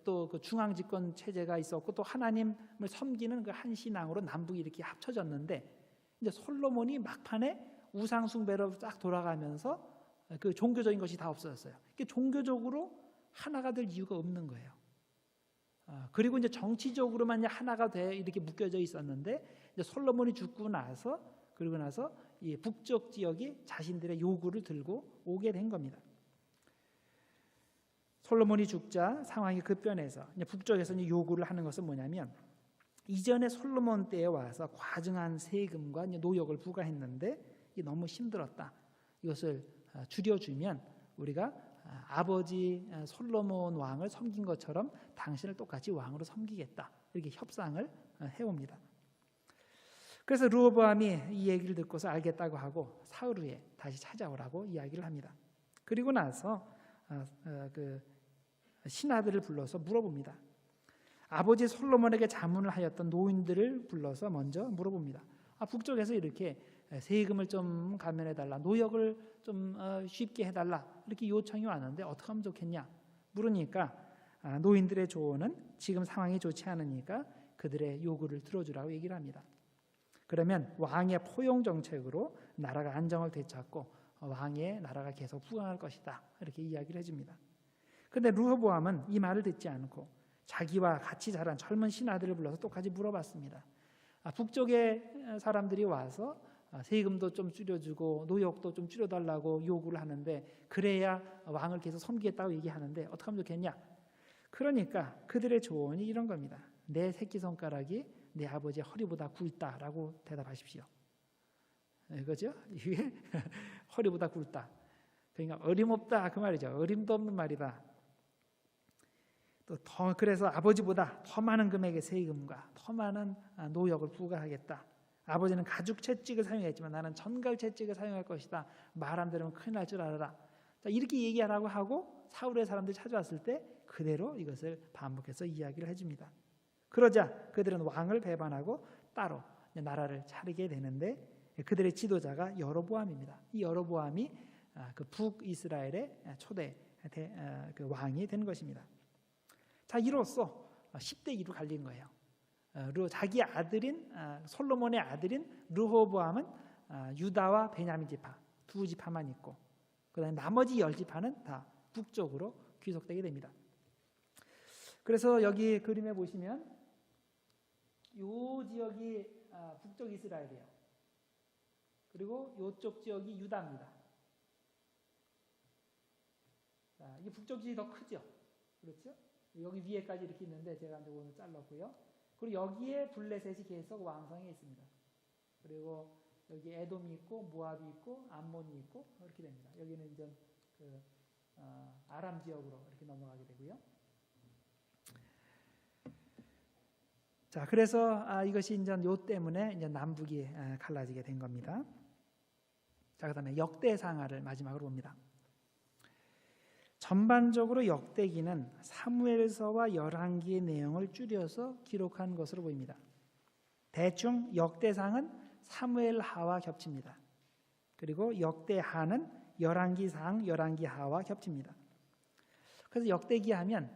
또 그 중앙 집권 체제가 있었고 또 하나님을 섬기는 그 한 신앙으로 남북이 이렇게 합쳐졌는데 이제 솔로몬이 막판에 우상 숭배로 쫙 돌아가면서 그 종교적인 것이 다 없어졌어요. 종교적으로 하나가 될 이유가 없는 거예요. 그리고 이제 정치적으로만 하나가 돼 이렇게 묶여져 있었는데 이제 솔로몬이 죽고 나서 그리고 나서 이 북쪽 지역이 자신들의 요구를 들고 오게 된 겁니다. 솔로몬이 죽자 상황이 급변해서 이제 북쪽에서 이제 요구를 하는 것은 뭐냐면 이전에 솔로몬 때에 와서 과증한 세금과 이제 노역을 부과했는데 이게 너무 힘들었다. 이것을 줄여주면 우리가 아버지 솔로몬 왕을 섬긴 것처럼 당신을 똑같이 왕으로 섬기겠다. 이렇게 협상을 해옵니다. 그래서 르호보암이 이 얘기를 듣고서 알겠다고 하고 사흘 후에 다시 찾아오라고 이야기를 합니다. 그리고 나서 그 신하들을 불러서 물어봅니다. 아버지 솔로몬에게 자문을 하였던 노인들을 불러서 먼저 물어봅니다. 북쪽에서 이렇게 세금을 좀 감면해달라, 노역을 좀 쉽게 해달라 이렇게 요청이 왔는데 어떻게 하면 좋겠냐 물으니까 노인들의 조언은 지금 상황이 좋지 않으니까 그들의 요구를 들어주라고 얘기를 합니다. 그러면 왕의 포용 정책으로 나라가 안정을 되찾고 왕의 나라가 계속 부강할 것이다 이렇게 이야기를 해줍니다. 그런데 르호보암은 이 말을 듣지 않고 자기와 같이 자란 젊은 신하들을 불러서 똑같이 물어봤습니다. 북쪽의 사람들이 와서 세금도 좀 줄여주고 노역도 좀 줄여달라고 요구를 하는데 그래야 왕을 계속 섬기겠다고 얘기하는데 어떻게 하면 좋겠냐? 그러니까 그들의 조언이 이런 겁니다. 내 새끼손가락이 내 아버지의 허리보다 굵다라고 대답하십시오. 그죠? 이게 허리보다 굵다. 그러니까 어림없다 그 말이죠. 어림도 없는 말이다. 또 더 그래서 아버지보다 더 많은 금액의 세금과 더 많은 노역을 부과하겠다. 아버지는 가죽 채찍을 사용했지만 나는 전갈 채찍을 사용할 것이다. 말 안 들으면 큰일 날 줄 알아라. 자, 이렇게 얘기하라고 하고 사울의 사람들이 찾아왔을 때 그대로 이것을 반복해서 이야기를 해줍니다. 그러자 그들은 왕을 배반하고 따로 나라를 차리게 되는데 그들의 지도자가 여로보암입니다. 이 여로보암이 그 북이스라엘의 초대 그 왕이 된 것입니다. 자, 이로써 10대 2로 갈린 거예요. 자기 아들인 솔로몬의 아들인 르호보암은 유다와 베냐민 지파 두 지파만 있고 그다음에 나머지 10지파는 다 북쪽으로 귀속되게 됩니다. 그래서 여기 그림에 보시면 이 지역이 북쪽 이스라엘이에요. 그리고 이쪽 지역이 유다입니다. 자, 이 북쪽 지역이 더 크죠. 그렇죠? 여기 위에까지 이렇게 있는데 제가 이제 오늘 잘랐고요. 그리고 여기에 블레셋이 계속 왕성해 있습니다. 그리고 여기 에돔이 있고 모압이 있고 암몬이 있고 이렇게 됩니다. 여기는 이제 그 아람 지역으로 이렇게 넘어가게 되고요. 자, 그래서 이것이 이제 요 때문에 이제 남북이 갈라지게 된 겁니다. 자, 그다음에 역대상하를 마지막으로 봅니다. 전반적으로 역대기는 사무엘서와 열왕기의 내용을 줄여서 기록한 것으로 보입니다. 대충 역대상은 사무엘하와 겹칩니다. 그리고 역대하는 열왕기상, 열왕기하와 겹칩니다. 그래서 역대기 하면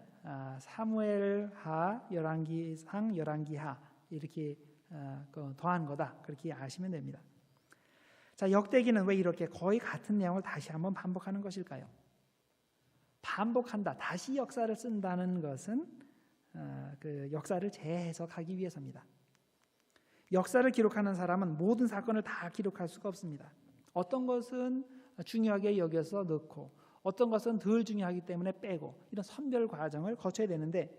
사무엘하, 열왕기상, 열왕기하 이렇게 더한 거다 그렇게 아시면 됩니다. 자, 역대기는 왜 이렇게 거의 같은 내용을 다시 한번 반복하는 것일까요? 반복한다, 다시 역사를 쓴다는 것은 그 역사를 재해석하기 위해서입니다. 역사를 기록하는 사람은 모든 사건을 다 기록할 수가 없습니다. 어떤 것은 중요하게 여겨서 넣고 어떤 것은 덜 중요하기 때문에 빼고 이런 선별 과정을 거쳐야 되는데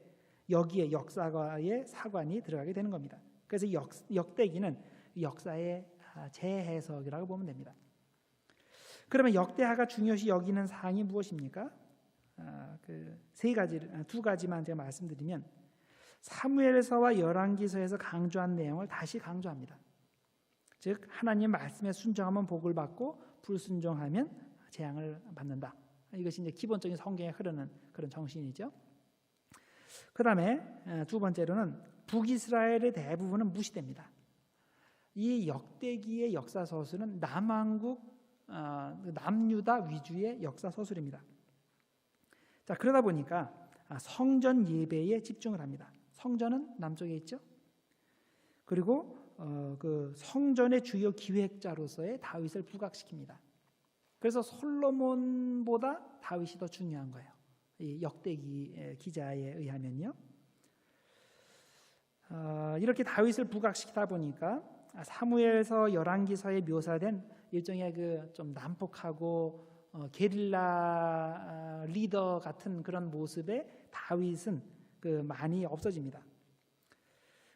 여기에 역사과의 사관이 들어가게 되는 겁니다. 그래서 역대기는 역사의 재해석이라고 보면 됩니다. 그러면 역대하가 중요시 여기는 사항이 무엇입니까? 두 가지만 제가 말씀드리면 사무엘서와 열왕기서에서 강조한 내용을 다시 강조합니다. 즉 하나님 말씀에 순종하면 복을 받고 불순종하면 재앙을 받는다. 이것이 이제 기본적인 성경에 흐르는 그런 정신이죠. 그다음에 두 번째로는 북이스라엘의 대부분은 무시됩니다. 이 역대기의 역사 서술은 남왕국 남유다 위주의 역사 서술입니다. 자, 그러다 보니까 성전 예배에 집중을 합니다. 성전은 남쪽에 있죠. 그리고 그 성전의 주요 기획자로서의 다윗을 부각시킵니다. 그래서 솔로몬보다 다윗이 더 중요한 거예요. 이 역대기 기자에 의하면요. 이렇게 다윗을 부각시키다 보니까 사무엘서 열왕기서에 묘사된 일종의 그 좀 난폭하고 게릴라 리더 같은 그런 모습의 다윗은 그 많이 없어집니다.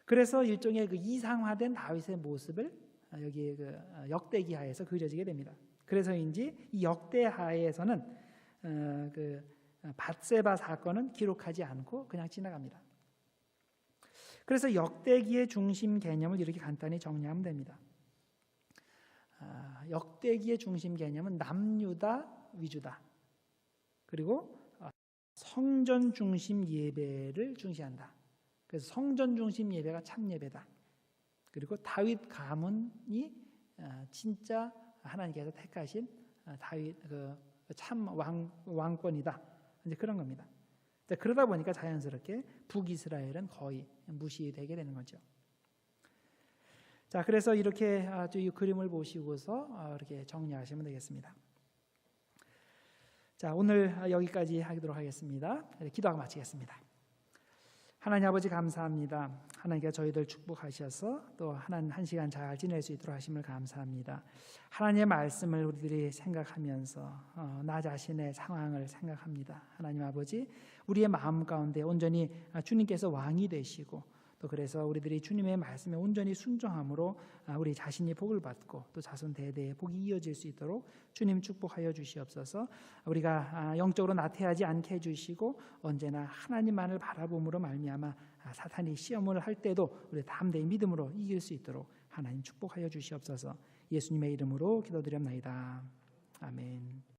그래서 일종의 그 이상화된 다윗의 모습을 여기 그 역대기하에서 그려지게 됩니다. 그래서인지 이 역대하에서는 그 밧세바 사건은 기록하지 않고 그냥 지나갑니다. 그래서 역대기의 중심 개념을 이렇게 간단히 정리하면 됩니다. 역대기의 중심 개념은 남유다 위주다. 그리고 성전 중심 예배를 중시한다. 그래서 성전 중심 예배가 참 예배다. 그리고 다윗 가문이 진짜 하나님께서 택하신 다윗 참 왕권이다. 이제 그런 겁니다. 그러다 보니까 자연스럽게 북이스라엘은 거의 무시되게 되는 거죠. 자, 그래서 이렇게 이 그림을 보시고서 이렇게 정리하시면 되겠습니다. 자, 오늘 여기까지 하도록 하겠습니다. 기도하고 마치겠습니다. 하나님 아버지 감사합니다. 하나님께서 저희들 축복하셔서 또 한 시간 잘 지낼 수 있도록 하심을 감사합니다. 하나님의 말씀을 우리들이 생각하면서 나 자신의 상황을 생각합니다. 하나님 아버지, 우리의 마음 가운데 온전히 주님께서 왕이 되시고 또 그래서 우리들이 주님의 말씀에 온전히 순종함으로 우리 자신이 복을 받고 또 자손 대대에 복이 이어질 수 있도록 주님 축복하여 주시옵소서. 우리가 영적으로 나태하지 않게 해주시고 언제나 하나님만을 바라봄으로 말미암아 사탄이 시험을 할 때도 우리 담대히 믿음으로 이길 수 있도록 하나님 축복하여 주시옵소서. 예수님의 이름으로 기도드렸나이다. 아멘.